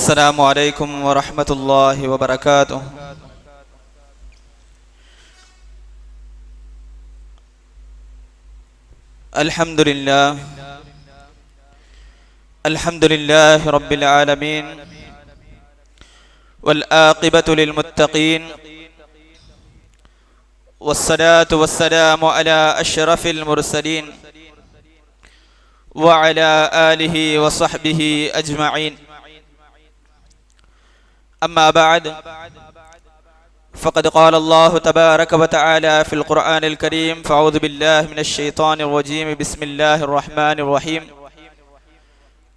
السلام عليكم ورحمة الله وبركاته. الحمد لله رب العالمين، والعاقبة للمتقين، والصلاة والسلام على أشرف المرسلين وعلى آله وصحبه أجمعين. أما بعد، فقد قال الله تبارك وتعالى في القرآن الكريم: فأعوذ بالله من الشيطان الرجيم، بسم الله الرحمن الرحيم.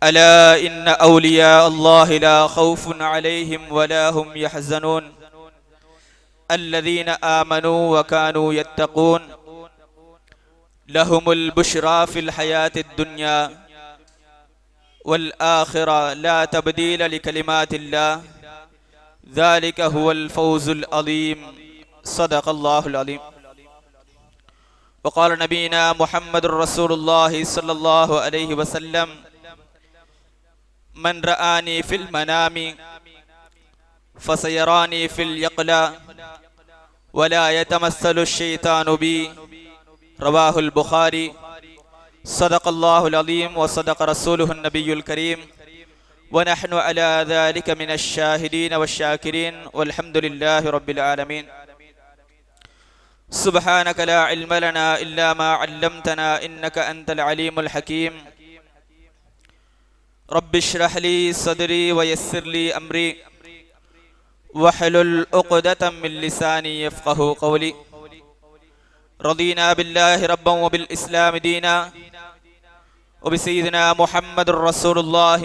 ألا إن أولياء الله لا خوف عليهم ولا هم يحزنون الذين آمنوا وكانوا يتقون لهم البشرى في الحياة الدنيا والآخرة لا تبديل لكلمات الله ذلك هو الفوز العظيم. صدق الله العظيم. وقال نبينا محمد رسول الله صلى الله عليه وسلم: من رآني في المنام فسيراني في اليقظة ولا يتمثل الشيطان بي. رواه البخاري. صدق الله العظيم وصدق رسوله النبي الكريم، ونحن على ذلك من الشاهدين والشاكرين، والحمد لله رب العالمين. سبحانك لا علم لنا إلا ما علمتنا إنك أنت العليم الحكيم. رب اشرح لي صدري ويسر لي أمري واحلل عقدة من لساني يفقه قولي. رضينا بالله ربا وبالإسلام دينا وبسيدنا محمد رسول الله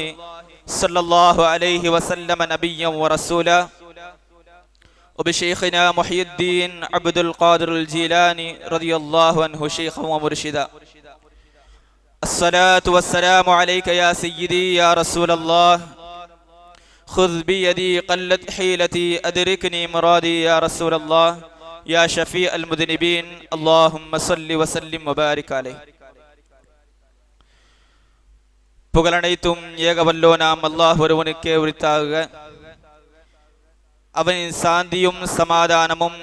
صلى الله عليه وسلم نبيا ورسولا، وبشيخنا محي الدين عبد القادر الجيلاني رضي الله عنه شيخا ومرشدا. الصلاة والسلام عليك يا سيدي يا رسول الله، خذ بيدي قلت حيلتي أدركني مرادي يا رسول الله، يا شفيع المذنبين اللهم صل وسلم وبارك عليه. புகழனைத்தும் ஏகவல்லோ நாம் அல்லாஹ் ஒருவனுக்கே உரித்தாக. அவனின் சாந்தியும் சமாதானமும்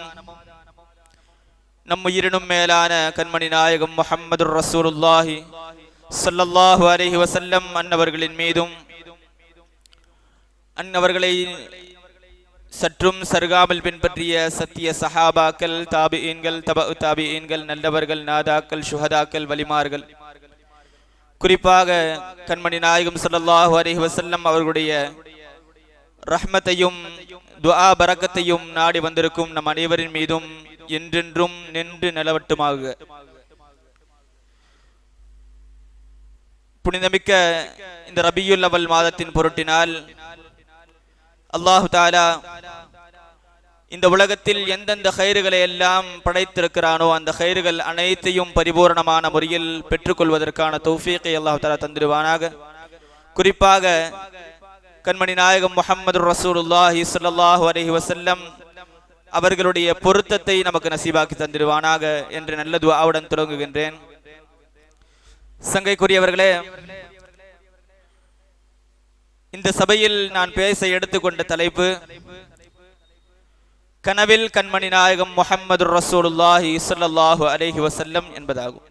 நம் உயிரினும் மேலான கண்மணி நாயகம் முஹம்மது ரசூலுல்லாஹி ஸல்லல்லாஹு அலைஹி வஸல்லம் அன்னவர்களின் மீதும், அன்னவர்களை சற்றும் சருகாமல் பின்பற்றிய சத்திய சஹாபாக்கள், தாபிஈன்கள், தபஉ தாபிஈன்கள், நல்லவர்கள், நாதாக்கள், சுஹதாக்கள், வலிமார்கள், குறிப்பாக கண்மணி நாயகம் ஸல்லல்லாஹு அலைஹி வஸல்லம் அவர்களுடைய ரஹ்மத்தையும் துஆ பரக்கத்தையும் நாடி வந்திருக்கும் நம் அனைவரின் மீதும் என்றென்றும் நின்று நிலவட்டுமாக. புனிதமிக்க இந்த ரபியுல் அவல் மாதத்தின் பொருட்டினால் அல்லாஹு தஆலா இந்த உலகத்தில் எந்தெந்த கைறுகளை எல்லாம் படைத்திருக்கிறானோ அந்த கைறுகள் அனைத்தையும் பரிபூர்ணமான முறையில் பெற்றுக்கொள்வதற்கான தௌஃபீகை அல்லாஹ் தஆலா தந்திருவானாக. குறிப்பாக கண்மணி நாயகம் முஹம்மது ரசூலுல்லாஹி ஸல்லல்லாஹு அலைஹி வஸல்லம் அவர்களுடைய பொருத்தத்தை நமக்கு நசீபாக்கி தந்திருவானாக என்று நல்ல துஆவுடன் தொடங்குகின்றேன். சங்கைக்குரியவர்களே, இந்த சபையில் நான் பேச எடுத்துக்கொண்ட தலைப்பு கனவில் கண்மணி நாயகம் முஹம்மது ரசூலுல்லாஹி ஸல்லல்லாஹு அலைஹி வஸல்லம் என்பதாகும்.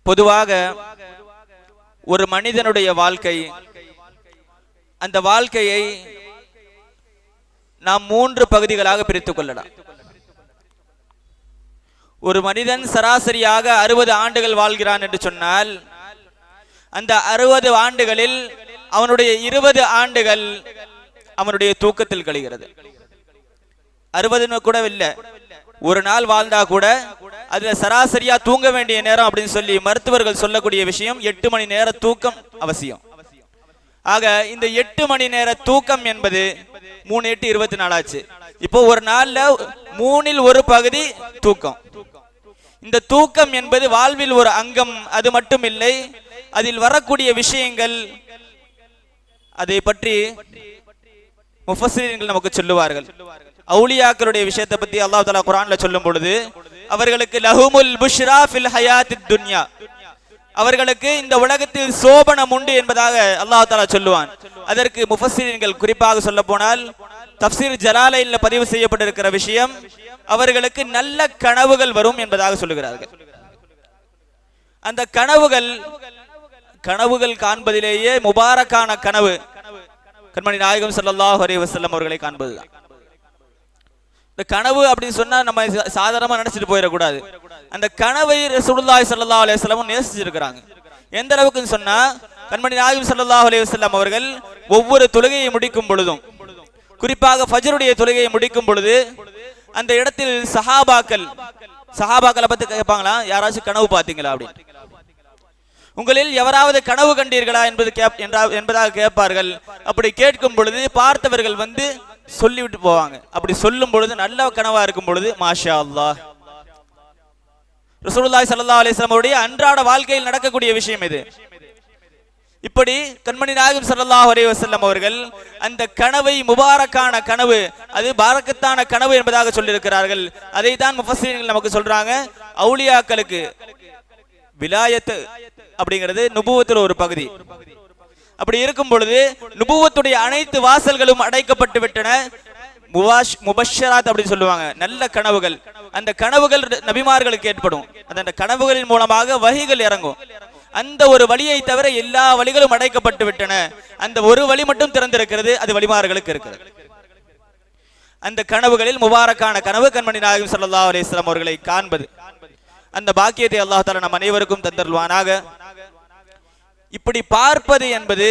பொதுவாக ஒரு மனிதனுடைய வாழ்க்கை, அந்த வாழ்க்கையை நாம் 3 பகுதிகளாக பிரித்துக் கொள்ளலாம். ஒரு மனிதன் சராசரியாக 60 ஆண்டுகள் வாழ்கிறான் என்று சொன்னால், அந்த 60 ஆண்டுகளில் அவனுடைய 20 ஆண்டுகள் அவனுடைய தூக்கத்தில் கழிகிறது. 60 கூட இல்லை, ஒரு நாள் வாழ்ந்தா கூட அதுல சராசரியா தூங்க வேண்டிய நேரம் அப்படின்னு சொல்லி மருத்துவர்கள் சொல்லக்கூடிய விஷயம் 8 மணி நேர தூக்கம் அவசியம். ஆக இந்த 8 மணி நேர தூக்கம் என்பது 3 8 24 ஆச்சு. இப்போ ஒரு நாள்ல 3இல் ஒரு பகுதி தூக்கம். இந்த தூக்கம் என்பது வாழ்வில் ஒரு அங்கம். அது மட்டும் இல்லை, அதில் வரக்கூடிய விஷயங்கள், அதை பற்றி முஃபஸ்ஸிரீன்கள் நமக்கு சொல்லுவார்கள். அவுலியாக்களுடைய விஷயத்தை பத்தி அல்லாஹ் தஆலா குர்ஆன்ல சொல்லும் பொழுது அவர்களுக்கு லஹுமுல் புஷ்ரா ஃபில் ஹயாத்தித் துன்யா, அவர்களுக்கு இந்த உலகத்தில் சோபனம் உண்டு என்பதாக அல்லாஹ் தஆலா சொல்லுவான். அதற்கு முஃபஸ்ஸிரீன்கள் குறிப்பாக சொல்ல போனால் தஃப்சீர் ஜலாலைன்ல பதிவு செய்யப்பட்டிருக்கிற விஷயம், அவர்களுக்கு நல்ல கனவுகள் வரும் என்பதாக சொல்லுகிறார்கள். அந்த கனவுகள் காண்பதிலேயே முபாரக்கான கனவு கண்மணி நாயகம் ஸல்லல்லாஹு அலைஹி வஸல்லம் அவர்களை காண்பதுதான். இந்த கனவு அப்படின்னு சொன்னா நம்ம சாதாரணமா நினைச்சிட்டு போயிடக்கூடாது. அந்த கனவை ரசூலுல்லாஹி ஸல்லல்லாஹு அலைஹி வஸல்லம் நேசிச்சிருக்கிறாங்க. எந்த அளவுக்குன்னு சொன்னா கண்மணி நாயகம் ஸல்லல்லாஹு அலைஹி வஸல்லம் அவர்கள் ஒவ்வொரு தொழுகையை முடிக்கும் பொழுதும், குறிப்பாக ஃபஜ்ருடைய தொழுகையை முடிக்கும் பொழுது அந்த இடத்தில் சஹாபாக்களை பத்தி கேட்பாங்களா, யாராச்சும் கனவு பார்த்தீங்களா அப்படின்னு. உங்களில் எவராவது கனவு கண்டீர்களா என்பதாக கேட்பார்கள். அப்படி கேட்கும் பொழுது பார்த்தவர்கள் வந்து சொல்லிவிட்டு போவாங்க. அப்படி சொல்லும் பொழுது நல்ல கனவா இருக்கும் பொழுது மாஷா அல்லாஹ், ரசூலுல்லாஹி ஸல்லல்லாஹு அலைஹி வஸல்லம் அவருடைய அன்றாட வாழ்க்கையில் நடக்கக்கூடிய விஷயம் இது. இப்படி கண்மணி நாயகம் ஸல்லல்லாஹு அலைஹி வஸல்லம் அவர்கள் அந்த கனவை முபாரக்கான கனவு, அது பாரக்கத்தான கனவு என்பதாக சொல்லியிருக்கிறார்கள். அதை தான் முஃபஸ்ஸிரீன்கள் நமக்கு சொல்றாங்க, அவுலியாக்களுக்கு விலாயத் அப்படிங்கிறது நுபுவத்தில் ஒரு பகுதி. அப்படி இருக்கும் பொழுது நுபுவத்துடைய அனைத்து வாசல்களும் அடைக்கப்பட்டு விட்டன. முபஷ்ஷராத் அப்படி சொல்லுவாங்க, நல்ல கனவுகள். அந்த கனவுகள் நபிமார்களுக்கு ஏற்படும். அந்த கனவுகளின் மூலமாக வஹீகள் இறங்கும். அந்த ஒரு வழியை தவிர எல்லா வழிகளும் அடைக்கப்பட்டு விட்டன. அந்த ஒரு வழி மட்டும் திறந்திருக்கிறது, அது வழிமார்களுக்கு இருக்கிறது. அந்த கனவுகளில் முபாரக்கான கனவு கண்மணி நாயகம் ஸல்லல்லாஹு அலைஹி வஸல்லம் அவர்களை காண்பது. அந்த பாக்கியத்தை அல்லாஹ் தஆலா நம் அனைவருக்கும் தந்தருள்வானாக. இப்படி பார்ப்பது என்பது,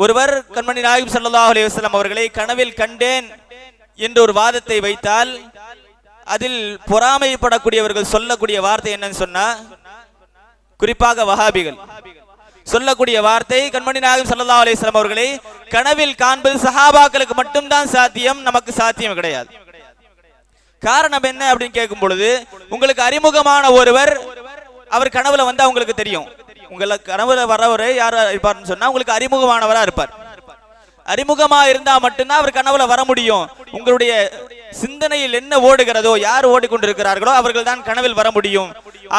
ஒருவர் கண்மணி நாயகம் ஸல்லல்லாஹு அலைஹி வஸல்லம் அவர்களை கனவில் கண்டேன் என்று ஒரு வாதத்தை வைத்தால், அதில் பொறாமைப்படக்கூடியவர்கள் சொல்லக்கூடிய வார்த்தை என்னன்னு சொன்னா, குறிப்பாக வஹாபிகள் சொல்லக்கூடிய வார்த்தை, கண்மணி நாயகம் ஸல்லல்லாஹு அலைஹி வஸல்லம் அவர்களை கனவில் காண்பது சஹாபாக்களுக்கு மட்டும்தான் சாத்தியம், நமக்கு சாத்தியம் கிடையாது. காரணம் என்ன அப்படின்னு கேட்கும் பொழுது, உங்களுக்கு அறிமுகமான ஒருவர் அவர் கனவுல வந்தா உங்களுக்கு தெரியும். உங்களுக்கு கனவுல வரவர் யாரா இருப்பார்னு சொன்னா உங்களுக்கு அறிமுகமானவரா இருப்பார். அறிமுகமா இருந்தா மட்டும்தான் அவர் கனவுல வர முடியும். உங்களுடைய சிந்தனையில் என்ன ஓடுகிறதோ, யார் ஓடிக்கொண்டிருக்கிறார்களோ அவர்கள் தான் கனவில் வர முடியும்.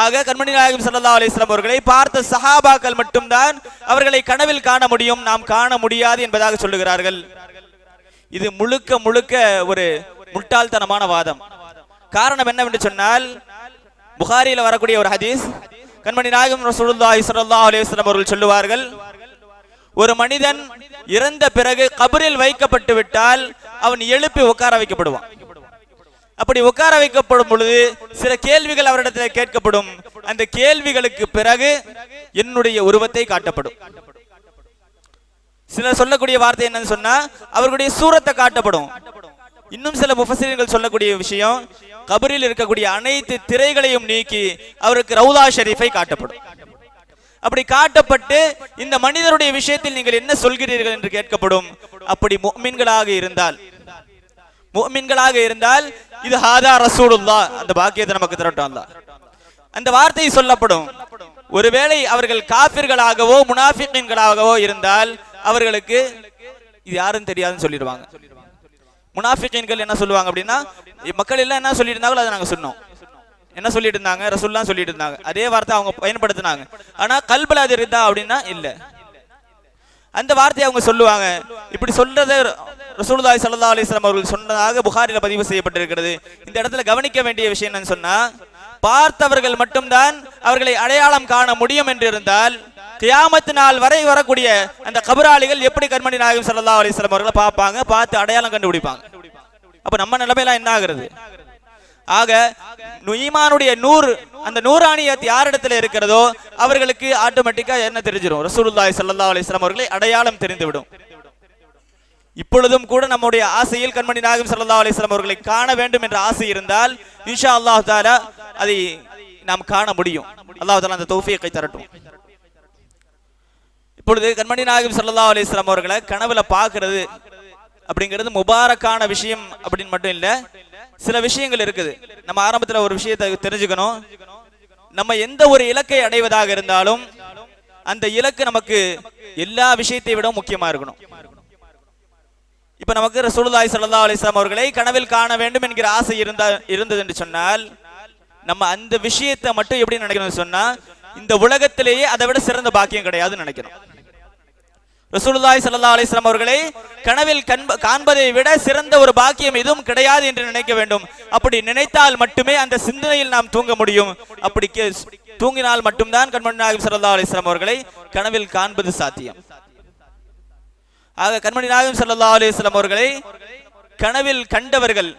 ஆக கண்மணி நாயகம் ஸல்லல்லாஹு அலைஹி வஸல்லம் அவர்களை பார்த்த சஹாபாக்கள் மட்டும்தான் அவர்களை கனவில் காண முடியும், நாம் காண முடியாது என்பதாக சொல்லுகிறார்கள். இது முழுக்க முழுக்க ஒரு முட்டாள்தனமான வாதம். காரணம் என்னவென்று சொன்னால், புகாரியில வரக்கூடிய ஒரு ஹதீஸ், கண்மணி நாயகம் ரசூலுல்லாஹி ஸல்லல்லாஹு அலைஹி வஸல்லம் அவர்கள் சொல்லுவார்கள், ஒரு மனிதன் இறந்த பிறகு கபரில் வைக்கப்பட்டு விட்டால் அவன் எழுப்பி உட்கார வைக்கப்படுவான். அப்படி உட்கார வைக்கப்படும் பொழுது சில கேள்விகள் அவரிடத்தில் கேட்கப்படும். அந்த கேள்விகளுக்கு பிறகு என்னுடைய உருவத்தை காட்டப்படும். சிலர் சொல்லக்கூடிய வார்த்தை என்னன்னு சொன்னா, அவர்களுடைய சூரத்தை காட்டப்படும். இன்னும் சில முஃபஸ்ஸிரீன்கள் சொல்லக்கூடிய விஷயம், கபரில் இருக்கக்கூடிய அனைத்து திரைகளையும் நீக்கி அவருக்கு ரவுதா ஷரீஃபை காட்டப்படும். அப்படி காட்டப்பட்டு இந்த மனிதருடைய விஷயத்தில் நீங்கள் என்ன சொல்கிறீர்கள் என்று கேட்கப்படும். அப்படி முஃமின்களாக இருந்தால் இது ஹாதா ரசூலுல்லாஹ், அந்த பாக்கியத்தை நமக்கு தரட்டும் அல்லாஹ், அந்த வார்த்தை சொல்லப்படும். ஒருவேளை அவர்கள் காஃபிர்களாகவோ முனாஃபிகீன்களாகவோ இருந்தால் அவர்களுக்கு இது யாரும் தெரியாதுன்னு சொல்லிடுவாங்க. முனாஃபிகீன்கள் என்ன சொல்லுவாங்க அப்படின்னா, மக்கள் எல்லாம் என்ன சொல்லிட்டு இருந்தாங்களோ அதை நாங்க சொன்னோம். என்ன சொல்லிட்டு இருந்தாங்க, ரசூலுல்லாஹ் சொல்லிட்டு இருந்தாங்க, அதே வார்த்தை அவங்க பயன்படுத்தினாங்க. ஆனா கல்புல அது இருந்தா அப்படின்னா இல்ல, அந்த வார்த்தையை அவங்க சொல்லுவாங்க. இப்படி சொல்றது ரசூலுல்லாஹி ஸல்லல்லாஹு அலைஹி வஸல்லம் அவர்கள் சொன்னதாக புகாரில பதிவு செய்யப்பட்டிருக்கிறது. இந்த இடத்துல கவனிக்க வேண்டிய விஷயம் என்னன்னு சொன்னா, பார்த்தவர்கள் மட்டும்தான் அவர்களை அடையாளம் காண முடியும் என்று இருந்தால், கியாமத் நாள் வரை வரக்கூடிய அந்த கபராளிகள் எப்படி கண்மணி நாயகம் ஸல்லல்லாஹு அலைஹி வஸல்லம் அவர்களை பார்ப்பாங்க, பார்த்து அடையாளம் கண்டுபிடிப்பாங்க. அப்ப நம்ம நிலைமையெல்லாம் என்ன ஆகுறது? ஆக ஈமானுடைய நூர், அந்த நூரானியத் யாரிடத்துல இருக்கிறதோ அவர்களுக்கு ஆட்டோமேட்டிக்கா என்ன தெரிஞ்சிடும், ரசூலுல்லாஹி ஸல்லல்லாஹு அலைஹி வஸல்லம் அவர்களை அடையாளம் தெரிந்துவிடும். இப்பொழுதும் கூட நம்முடைய ஆசையில் கண்மணி நாயகம் ஸல்லல்லாஹு அலைஹி வஸல்லம் அவர்களை காண வேண்டும் என்ற ஆசை இருந்தால் இன்ஷா அல்லாஹ் தஆலா அதை நாம் காண முடியும். அல்லாஹ் தஆலா அந்த தௌஃபீகை தரட்டும். இப்பொழுது கண்மணி நாயகம் ஸல்லல்லாஹு அலைஹி வஸல்லம் அவர்களை கனவுல பார்க்கிறது அப்படிங்கிறது முபாரக்கான விஷயம் அப்படின்னு மட்டும் இல்ல, சில விஷயங்கள் இருக்குது. நம்ம ஆரம்பத்துல ஒரு விஷயத்தை தெரிஞ்சுக்கணும். நம்ம எந்த ஒரு இலக்கை அடைவதாக இருந்தாலும் அந்த இலக்கு நமக்கு எல்லா விஷயத்தை விட முக்கியமா இருக்கணும். இப்ப நமக்கு ரசூலுல்லாஹி ஸல்லல்லாஹு அலைஹி வஸல்லம் அவர்களை கனவில் காண வேண்டும் என்கிற ஆசை இருந்தது என்று சொன்னால், நம்ம அந்த விஷயத்தை மட்டும் எப்படி நினைக்கணும்னு சொன்னா, இந்த உலகத்திலேயே அதை விட சிறந்த பாக்கியம் கிடையாதுன்னு நினைக்கணும். ரசூலுல்லாஹி ஸல்லல்லாஹு அலைஹி வஸல்லம் அவர்களை கனவில் காண்பதை விட சிறந்த ஒரு பாக்கியம் எதுவும் கிடையாது என்று நினைக்க வேண்டும். அப்படி நினைத்தால் மட்டுமே அந்த சிந்தனையில் நாம் தூங்க முடியும். அப்படி தூங்கினால் மட்டும்தான் கண்மணி நாயகம் ஸல்லல்லாஹு அலைஹி வஸல்லம் அவர்களை கனவில் காண்பது சாத்தியம். ஆக கண்மணி நாயகம் ஸல்லல்லாஹு அலைஹி வஸல்லம் அவர்களை கனவில் கண்டவர்கள்,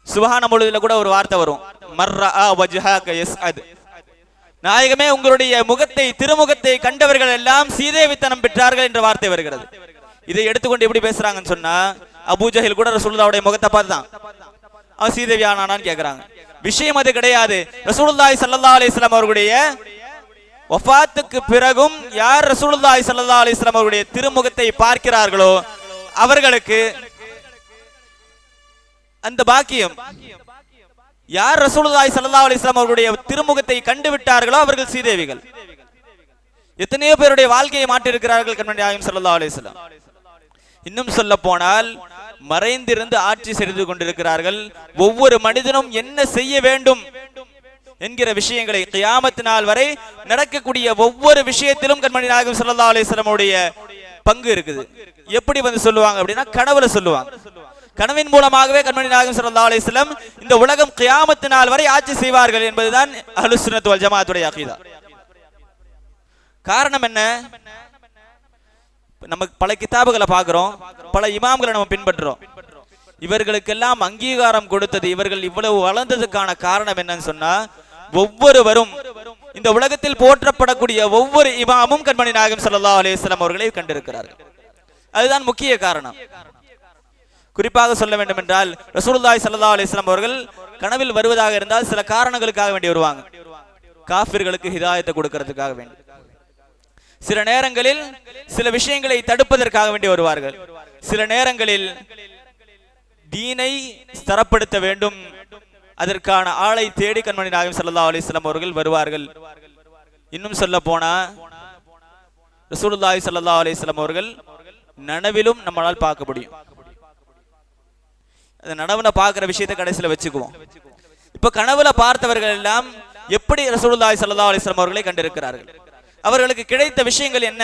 சுப்ஹான முழுதுல கூட ஒரு வார்த்தை வரும், மர்ரா வஜ்ஹக யஸ்அத், நாயகமே உங்களுடைய முகத்தை திருமுகத்தை கண்டவர்கள் எல்லாம் சீதேவித்தனம் பெற்றார்கள் என்ற வார்த்தை வருகிறது. இதை எடுத்துக்கொண்டு எப்படி பேசுறாங்கன்னு சொன்னா, அபூஜஹில் கூட ரசூலுல்லாஹ்வுடைய முகத்தை பார்த்து தான் அவன் சீதேவி ஆனானான்னு கேட்கிறாங்க. விஷயம் அது கிடையாது. ரசூலுல்லாஹி ஸல்லல்லாஹு அலைஹி வஸல்லம் அவர்களுடைய வஃபாத்துக்கு பிறகும் யார் ரசூலுல்லாஹி ஸல்லல்லாஹு அலைஹி வஸல்லம் அவருடைய திருமுகத்தை பார்க்கிறார்களோ அவர்களுக்கு அந்த பாக்கியம், யார் ரசூலுல்லாஹி ஸல்லல்லாஹு அலைஹி வஸல்லம் அவருடைய திருமுகத்தை கண்டு விட்டார்களோ அவர்கள் சீதேவிகள். எத்தனையோ பேருடைய வாழ்க்கையை மாற்றி இருக்கிறார்கள் கண்மணி நாயகம் ஸல்லல்லாஹு அலைஹி வஸல்லம். இன்னும் சொல்ல போனால் மறைந்திருந்து ஆட்சி செய்து கொண்டிருக்கிறார்கள். ஒவ்வொரு மனிதனும் என்ன செய்ய வேண்டும் என்கிற விஷயங்களை கியாமத் நாள் வரை நடக்கக்கூடிய ஒவ்வொரு விஷயத்திலும் கண்மணி நாயகம் ஸல்லல்லாஹு அலைஹி வஸல்லம் உடைய பங்கு இருக்குது. எப்படி வந்து சொல்லுவாங்க அப்படின்னா, கனவுல சொல்லுவாங்க. கனவின் மூலமாகவே கண்மணி நாயகம் ஸல்லல்லாஹு அலைஹி வஸல்லம் இந்த உலகம் கியாமத் நாள் வரை ஆட்சி செய்வார்கள் என்பதுதான் அஹ்லுஸ் சுன்னத் வல் ஜமாஅத்துடைய அகீதா. காரணம் என்ன? நம்ம பல கிதாபுகளை பார்க்கிறோம், பல இமாம்களை நம்ம பின்பற்றுறோம். இவர்களுக்கெல்லாம் அங்கீகாரம் கொடுத்தது, இவர்கள் இவ்வளவு வளர்ந்ததுக்கான காரணம் என்னன்னு சொன்னா, ஒவ்வொருவரும் இந்த உலகத்தில் போற்றப்படக்கூடிய ஒவ்வொரு இமாமும் கண்மணி நாயகம் ஸல்லல்லாஹு அலைஹி வஸல்லம் அவர்களை கண்டிருக்கிறார்கள். அதுதான் முக்கிய காரணம். குறிப்பாக சொல்ல வேண்டும் என்றால், ரசூலுல்லாஹி ஸல்லல்லாஹு அலைஹி வஸல்லம் அவர்கள் கனவில் வருவதாக இருந்தால் சில காரணங்களுக்காக வேண்டி வருவாங்க. காஃபிர்களுக்கு ஹிதாயத்தை கொடுக்கிறதுக்காக வேண்டி, சில நேரங்களில் சில விஷயங்களை தடுப்பதற்காக வேண்டி வருவார்கள். சில நேரங்களில் தீனை ஸ்தரப்படுத்த வேண்டும், அதற்கான ஆளை தேடி கண்மணி நாயகம் ஸல்லல்லாஹு அலைஹி வஸல்லம் அவர்கள் வருவார்கள். இன்னும் சொல்ல போனா ரசூலுல்லாஹி ஸல்லல்லாஹு அலைஹி வஸல்லம் அவர்கள் நனவிலும் நம்மளால் பார்க்க முடியும். அந்த நனவுல பார்க்கிற விஷயத்தை கடைசியில வச்சுக்குவோம். இப்ப கனவுல பார்த்தவர்கள் எல்லாம் எப்படி ரசூலுல்லாஹி ஸல்லல்லாஹு அலைஹி வஸல்லம் அவர்களை கண்டிருக்கிறார்கள், அவர்களுக்கு கிடைத்த விஷயங்கள் என்ன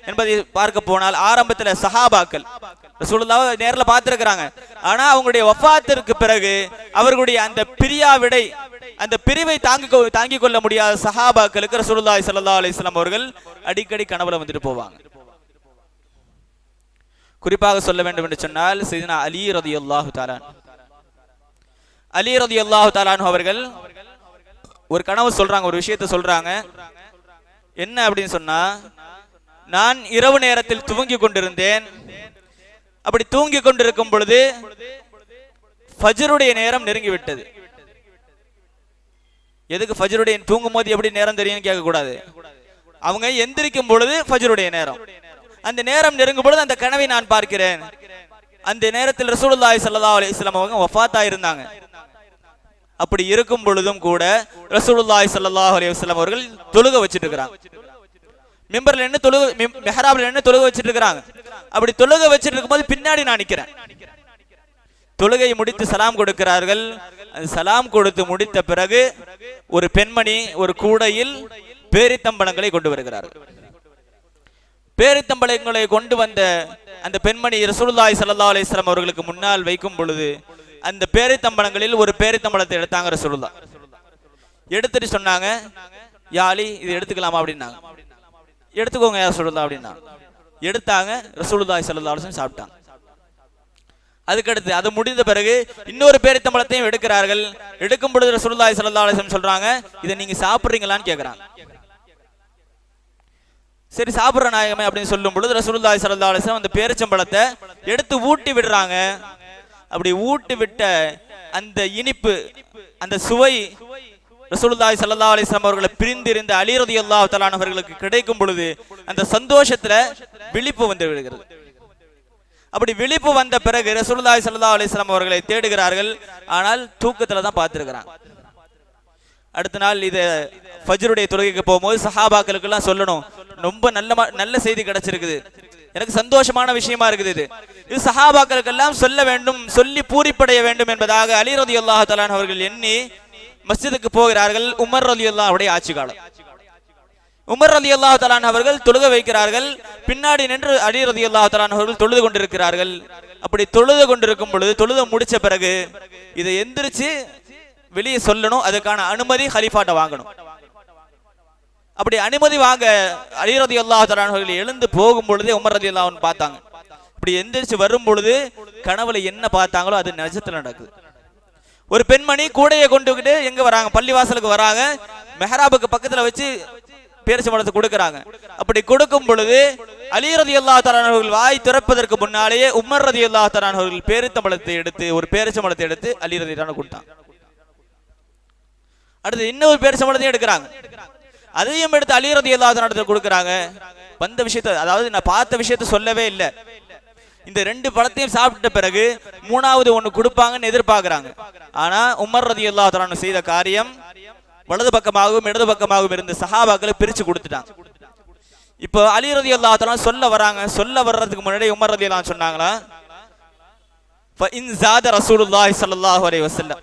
என்பதை பார்க்க போனால், ஆரம்பத்துல சஹாபாக்கள் ரசூலுல்லாஹ் நேர்ல பார்த்திருக்கிறாங்க. ஆனா அவங்களுடைய வஃபாத்திற்கு பிறகு அவர்களுடைய அந்த பிரியாவிடை, அந்த பிரிவை தாங்கிக் கொள்ள முடியாத சஹாபாக்களுக்கு ரசூலுல்லாஹி ஸல்லல்லாஹு அலைஹி வஸல்லம் அவர்கள் அடிக்கடி கனவுல வந்துட்டு போவாங்க. குறிப்பாக சொல்ல வேண்டும் என்று சொன்னால், சையதுனா அலி ரலியல்லாஹு தஆலா அன்ஹு அவர்கள் ஒரு கனவு சொல்றாங்க, ஒரு விஷயத்தை சொல்றாங்க. என்ன அப்படின்னு சொன்னா, நான் இரவு நேரத்தில் தூங்கி கொண்டிருந்தேன். அப்படி தூங்கி கொண்டிருக்கும் பொழுது ஃபஜ்ருடைய நேரம் நெருங்கிவிட்டது. எதுக்கு ஃபஜ்ருடைய தூங்கும் போது எப்படி நேரம் தெரியும் கேட்க கூடாது. அவங்க எந்திரிக்கும் பொழுது ஃபஜ்ருடைய நேரம், அந்த நேரம் நெருங்கும் பொழுது அந்த கனவை நான் பார்க்கிறேன். அந்த நேரத்தில் ரசூலுல்லாஹி ஸல்லல்லாஹு அலைஹி வஸல்லம் அவங்க வஃபாத் ஆயிருந்தாங்க. அப்படி இருக்கும் பொழுதும் கூட ரசூலுல்லாஹி ஸல்லல்லாஹு அலைஹி வஸல்லம் அவர்கள் தொழுகை வச்சிட்டு இருக்காங்க. மிம்பர்ல நின்னு தொழுகை, மிஹ்ராப்ல நின்னு தொழுகை வச்சிட்டு இருக்காங்க. அப்படி தொழுகை வச்சிட்டு இருக்கும்போது பின்னாடி நான் நிக்கிறேன். தொழுகை முடித்து சலாம் கொடுக்கிறார்கள். சலாம் கொடுத்து முடித்த பிறகு ஒரு பெண்மணி ஒரு கூடையில் பேரித்தம்பழங்களை கொண்டு வருகிறார்கள். பேரித்தம்பழங்களை கொண்டு வந்த அந்த பெண்மணி ரசூலுல்லாஹி ஸல்லல்லாஹு அலைஹி வஸல்லம் அவர்களுக்கு முன்னால் வைக்கும் பொழுது அந்த பேரித்தம்பழங்களில் ஒரு பேரித்தம்பழத்தை எடுத்தாங்க ரசூலுல்லாஹ். எடுத்துட்டு சொன்னாங்க, யா அலி இது எடுத்துக்கலாமா அப்படின்னாங்க. எடுத்துக்கோங்க யா ரசூலுல்லாஹ் அப்படின்னா எடுத்தாங்க. ரசூலுல்லாஹி ஸல்லல்லாஹு அலைஹி வஸல்லம் சாப்பிட்டாங்க. அதுக்கடுத்து அது முடிந்த பிறகு இன்னொரு பேரித்தம்பழத்தையும் எடுக்கிறார்கள். எடுக்கும் பொழுது ரசூலுல்லாஹி ஸல்லல்லாஹு அலைஹி வஸல்லம் சொல்றாங்க, இதை நீங்க சாப்பிடுறீங்களான்னு கேட்கறாங்க. சரி சாப்பிடுற நாயகமே அப்படின்னு சொல்லும் பொழுது ரசூலுல்லாஹி ஸல்லல்லாஹு அலைஹி வஸல்லம் அந்த பேரிச்சம்பழத்தை எடுத்து ஊட்டி விடுறாங்க. அப்படி ஊட்டி விட்ட அந்த இனிப்பு, அந்த சுவை ரசூலுல்லாஹி ஸல்லல்லாஹு அலைஹி வஸல்லம் அவர்களை பிரிந்திருந்த அலி ரலியல்லாஹு தஆலா அவர்களுக்கு கிடைக்கும் பொழுது அந்த சந்தோஷத்துல விழிப்பு வந்து விடுகிறது. அப்படி விழிப்பு வந்த பிறகு ரசூலுல்லாஹி ஸல்லல்லாஹு அலைஹி வஸல்லம் அவர்களை தேடுகிறார்கள். ஆனால் தூக்கத்துல தான் பார்த்திருக்கிறாங்க. அடுத்த நாள் இது ஃபஜ்ருடைய தொழுகைக்கு போகும்போது சஹாபாக்களுக்கு எல்லாம் சொல்லணும், ரொம்ப நல்ல செய்தி கிடைச்சிருக்குது, எனக்கு சந்தோஷமான விஷயமா இருக்குது, இது சஹாபாக்களுக்கு எல்லாம் சொல்ல வேண்டும், சொல்லி பூரிப்படைய வேண்டும் என்பதாக அலி ரலியல்லாஹு தஆலா அவர்கள் எண்ணி மஸ்ஜிதுக்கு போகிறார்கள். உமர் ரலியல்லாஹு அவருடைய ஆட்சி காலம். உமர் ரலியல்லாஹு தஆலா அவர்கள் தொழுக வைக்கிறார்கள். பின்னாடி நின்று அலி ரலியல்லாஹு தஆலா அவர்கள் தொழுது கொண்டிருக்கிறார்கள். அப்படி தொழுது கொண்டிருக்கும் பொழுது தொழுத முடிச்ச பிறகு இதை எந்திரிச்சு வெளியே சொல்லணும், அதுக்கான அனுமதி ஹலீஃபாட்ட வாங்கணும். அப்படி அனுமதி வாங்க அலி ரலியல்லாஹு தஆலா அவர்கள் எழுந்து போகும் பொழுதே உமர் ரலியல்லாஹு அன்ஹு பார்த்தாங்க. இப்படி எந்திரிச்சு வரும் பொழுது கனவுல என்ன பார்த்தாங்களோ அது நிஜத்துல நடக்குது. ஒரு பெண்மணி கூடையை கொண்டுகிட்டு எங்க வராங்க, பள்ளிவாசலுக்கு வராங்க. மெஹராபுக்கு பக்கத்துல வச்சு பேரிச்சம்பழத்தை கொடுக்கறாங்க. அப்படி கொடுக்கும் பொழுது அலி ரலியல்லாஹு தஆலா அவர்கள் வாய் திறப்பதற்கு முன்னாலேயே உமர் ரலியல்லாஹு தஆலா அவர்கள் பேரிச்சம்பழத்தை எடுத்து ஒரு பேரிச்சம்பழத்தை எடுத்து அலி ரலியல்லாஹு அன்ஹு கொடுத்தாங்க. அடுத்து இன்னொரு பேரிச்சம்பழத்தையும் எடுக்கிறாங்க. அதையும் எடுத்து அலி ரலியல்லாஹு தஆலா அவர்கள் கொடுக்கறாங்க. வந்த விஷயத்தை, அதாவது நான் பார்த்த விஷயத்தை சொல்லவே இல்லை. இந்த ரெண்டு பழத்தையும் சாப்பிட்ட பிறகு மூணாவது ஒண்ணு கொடுப்பாங்கன்னு எதிர்பார்க்கிறாங்க. ஆனா உமர் ரலியல்லாஹு தஆலா அன்ஹு செய்த காரியம், வலது பக்கமாகவும் இடது பக்கமாகவும் இருந்த சஹாபாக்களை பிரிச்சு கொடுத்துட்டாங்க. இப்போ அலி ரலியல்லாஹு தஆலா சொல்ல வராங்க. சொல்ல வர்றதுக்கு முன்னாடி உமர் ரலியல்லாஹு அன்ஹு சொன்னாங்களா, ஃபஇன் ஸாத ரசூலுல்லாஹி ஸல்லல்லாஹு அலைஹி வஸல்லம்,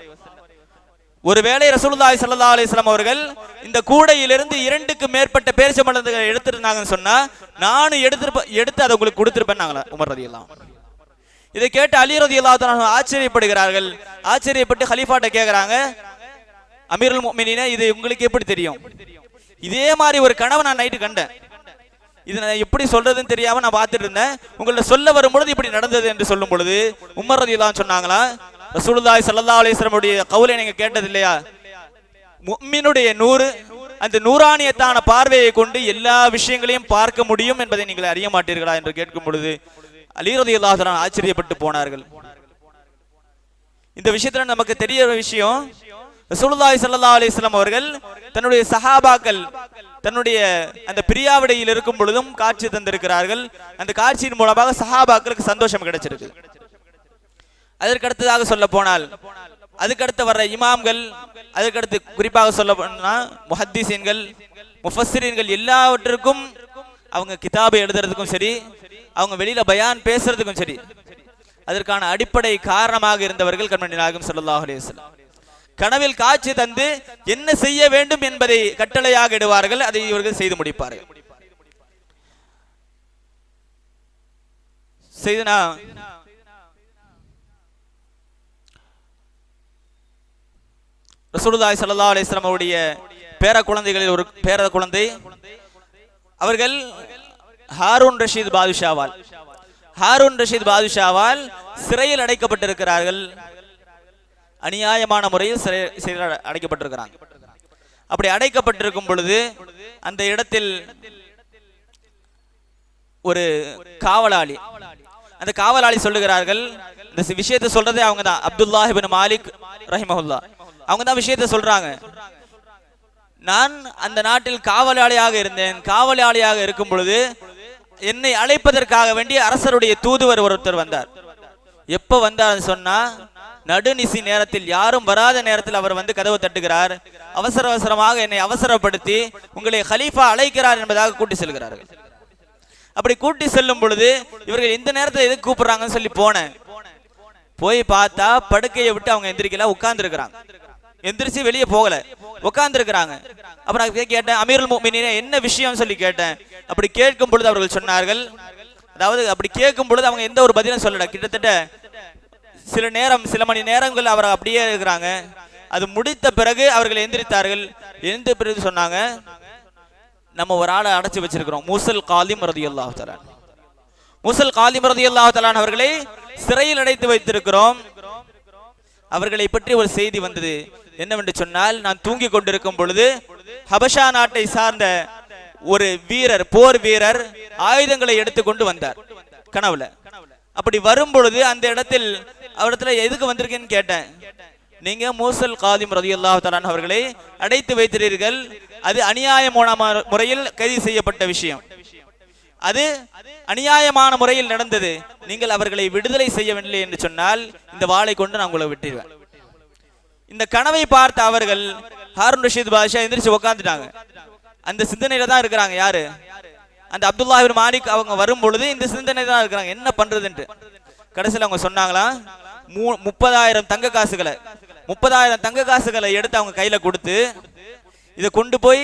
ஒருவேளை ரசூலுல்லாஹி ஸல்லல்லாஹு அலைஹி வஸல்லம் அவர்கள் இந்த கூடையிலிருந்து 2க்கு மேற்பட்ட பேரிச்சம்பழங்களை எடுத்திருந்தாங்கன்னு சொன்னா நானும் எடுத்து அதை உங்களுக்கு கொடுத்திருப்பேன்னாங்களா உமர் ரலியல்லாஹு. இதை கேட்டு அலி ரலியல்லாஹு தஆலா ஆச்சரியப்படுகிறார்கள். ஆச்சரியப்பட்டு ஹலீஃபாட்ட கேட்கிறாங்க, அமீருல் முஃமினீன இது உங்களுக்கு எப்படி தெரியும்? இதே மாதிரி ஒரு கனவை நான் நைட்டு கண்டேன். இது நான் எப்படி சொல்றதுன்னு தெரியாம நான் பார்த்துட்டு இருந்தேன். உங்கள்ட்ட சொல்ல வரும்பொழுது இப்படி நடந்தது என்று சொல்லும் பொழுது உமர் ரலியல்லாஹு சொன்னாங்களா, ரசூலுல்லாஹி ஸல்லல்லாஹு அலைஹி வஸல்லம் உடைய கவுலை நீங்க கேட்டது இல்லையா? முஃமினுடைய நூறு, அந்த நூறானியத்தான பார்வையை கொண்டு எல்லா விஷயங்களையும் பார்க்க முடியும் என்பதை நீங்கள் அறிய மாட்டீர்களா என்று கேட்கும் பொழுது அலி ரலியல்லாஹு தஆலா ஆச்சரியப்பட்டு போனார்கள். இந்த விஷயத்துல நமக்கு தெரிய விஷயம், ரசூலுல்லாஹி ஸல்லல்லாஹு அலைஹி வஸல்லம் அவர்கள் தன்னுடைய சஹாபாக்கள் தன்னுடைய அந்த பிரியாவிடையில் இருக்கும் பொழுதும் காட்சி தந்திருக்கிறார்கள். அந்த காட்சியின் மூலமாக சஹாபாக்களுக்கு சந்தோஷம் கிடைச்சிருக்கு. அதற்கடுத்ததாக சொல்ல போனால் அதுக்கடுத்து வர்ற இமாம்கள், அதுக்கடுத்து குறிப்பாக சொல்ல போனா முஹத்திஸீன்கள், முஃபஸ்ஸிரீன்கள் எல்லாவற்றுக்கும் அவங்க கிதாபை எழுதுறதுக்கும் சரி, அவங்க வெளியில பயான் பேசுறதுக்கும் சரி, அதற்கான அடிப்படை காரணமாக இருந்தவர்கள் கண்மணி நாயகம் ஸல்லல்லாஹு அலைஹி வஸல்லம். கனவில் காட்சி தந்து என்ன செய்ய வேண்டும் என்பதை கட்டளையாக இடுவார்கள், அதை இவர்கள் செய்து முடிப்பார்கள். செய்தனா ரசூலுல்லாஹி ஸல்லல்லாஹு அலைஹி வஸல்லம் அவருடைய பேர குழந்தைகளில் ஒரு பேர குழந்தை, அவர்கள் ஹாரூன் ரஷீத் பாதுஷாவால் சிறையில் அடைக்கப்பட்டிருக்கிறார்கள். அநியாயமான முறையில் சிறையில் அடைக்கப்பட்டிருக்கிறாங்க. அப்படி அடைக்கப்பட்டிருக்கும் பொழுது அந்த இடத்தில் ஒரு காவலாளி, அந்த காவலாளி சொல்லுகிறார்கள், இந்த விஷயத்தை சொல்றதே அவங்க தான், அப்துல்லாஹ் இப்னு மாலிக் ரஹிமஹுல்லாஹ், அவங்க தான் விஷயத்தை சொல்றாங்க. நான் அந்த நாட்டில் காவலாளியாக இருந்தேன். காவலாளியாக இருக்கும் பொழுது என்னை அழைப்பதற்காக வேண்டிய அரசருடைய தூதுவர் ஒருத்தர் வந்தார். எப்ப வந்தார் சொன்னா, நடுநிசி நேரத்தில், யாரும் வராத நேரத்தில் அவர் வந்து கதவு தட்டுகிறார். அவசரமாக என்னை அவசரப்படுத்தி உங்களை ஹலீஃபா அழைக்கிறார் என்பதாக கூட்டி செல்கிறார்கள். அப்படி கூட்டி செல்லும் பொழுது இவர்கள் இந்த நேரத்தில் எதுக்கு கூப்பிடுறாங்கன்னு சொல்லி போனேன். போய் பார்த்தா படுக்கையை விட்டு அவங்க எந்திரிக்கல, உட்கார்ந்து இருக்கிறாங்க. எந்திரிச்சு வெளியே போகல, உட்கார்ந்து இருக்கிறாங்க. அப்புறம் கேட்டேன், அமீருல் முஃமினீன் என்ன விஷயம் சொல்லி கேட்டேன். அப்படி கேட்கும் பொழுது அவர்கள் சொன்னார்கள், அதாவது அப்படி கேட்கும் பொழுது அவங்க எந்த ஒரு பதிலும் சொல்லல. கிட்டத்தட்ட சில மணி நேரங்கள் அவர் அப்படியே இருக்கிறாங்க. அது முடித்த பிறகு அவர்கள் எந்திரித்தார்கள். எந்த பிறகு சொன்னாங்க, நம்ம ஒரு ஆளை அடைச்சு வச்சிருக்கிறோம், மூசல் காலிம் ரலியல்லாஹு தஆலா. மூசல் காலிம் ரலியல்லாஹு தஆலா அவர்களை சிறையில் அடைத்து வைத்திருக்கிறோம். அவர்களை பற்றி ஒரு செய்தி வந்தது. என்னவென்று சொன்னால், நான் தூங்கி கொண்டிருக்கும் பொழுது ஹபஷா நாட்டை சார்ந்த ஒரு வீரர், போர் வீரர் ஆயுதங்களை எடுத்துக்கொண்டு வந்தார் கனவுல. அப்படி வரும் பொழுது அந்த இடத்தில் அவரிடத்துல எதுக்கு வந்திருக்கேன்னு கேட்டேன். நீங்க மூசல் காலிம் ரலியல்லாஹு தஆலா அவர்களை அடைத்து வைத்திருக்கிறீர்கள், அது அநியாயமான முறையில் கைது செய்யப்பட்ட விஷயம், அது அநியாயமான முறையில் நடந்தது. நீங்கள் அவர்களை விடுதலை செய்யவில்லை என்று சொன்னால் இந்த வாளை கொண்டு நான் உங்களை விட்டுருவேன். இந்த கனவை பார்த்த அவர்கள் ஹாரூன் ரஷீத் பாதுஷா எந்திரிச்சு உட்காந்துட்டாங்க. அந்த சிந்தனையில தான் இருக்கிறாங்க. யாரு? அந்த அப்துல்லாஹ் இப்னு மாலிக். அவங்க வரும் பொழுது இந்த சிந்தனை தான் இருக்கிறாங்க, என்ன பண்றதுன்ட்டு. கடைசியில் அவங்க சொன்னாங்களா, 30,000 தங்க காசுகளை 30,000 தங்க காசுகளை எடுத்து அவங்க கையில கொடுத்து இதை கொண்டு போய்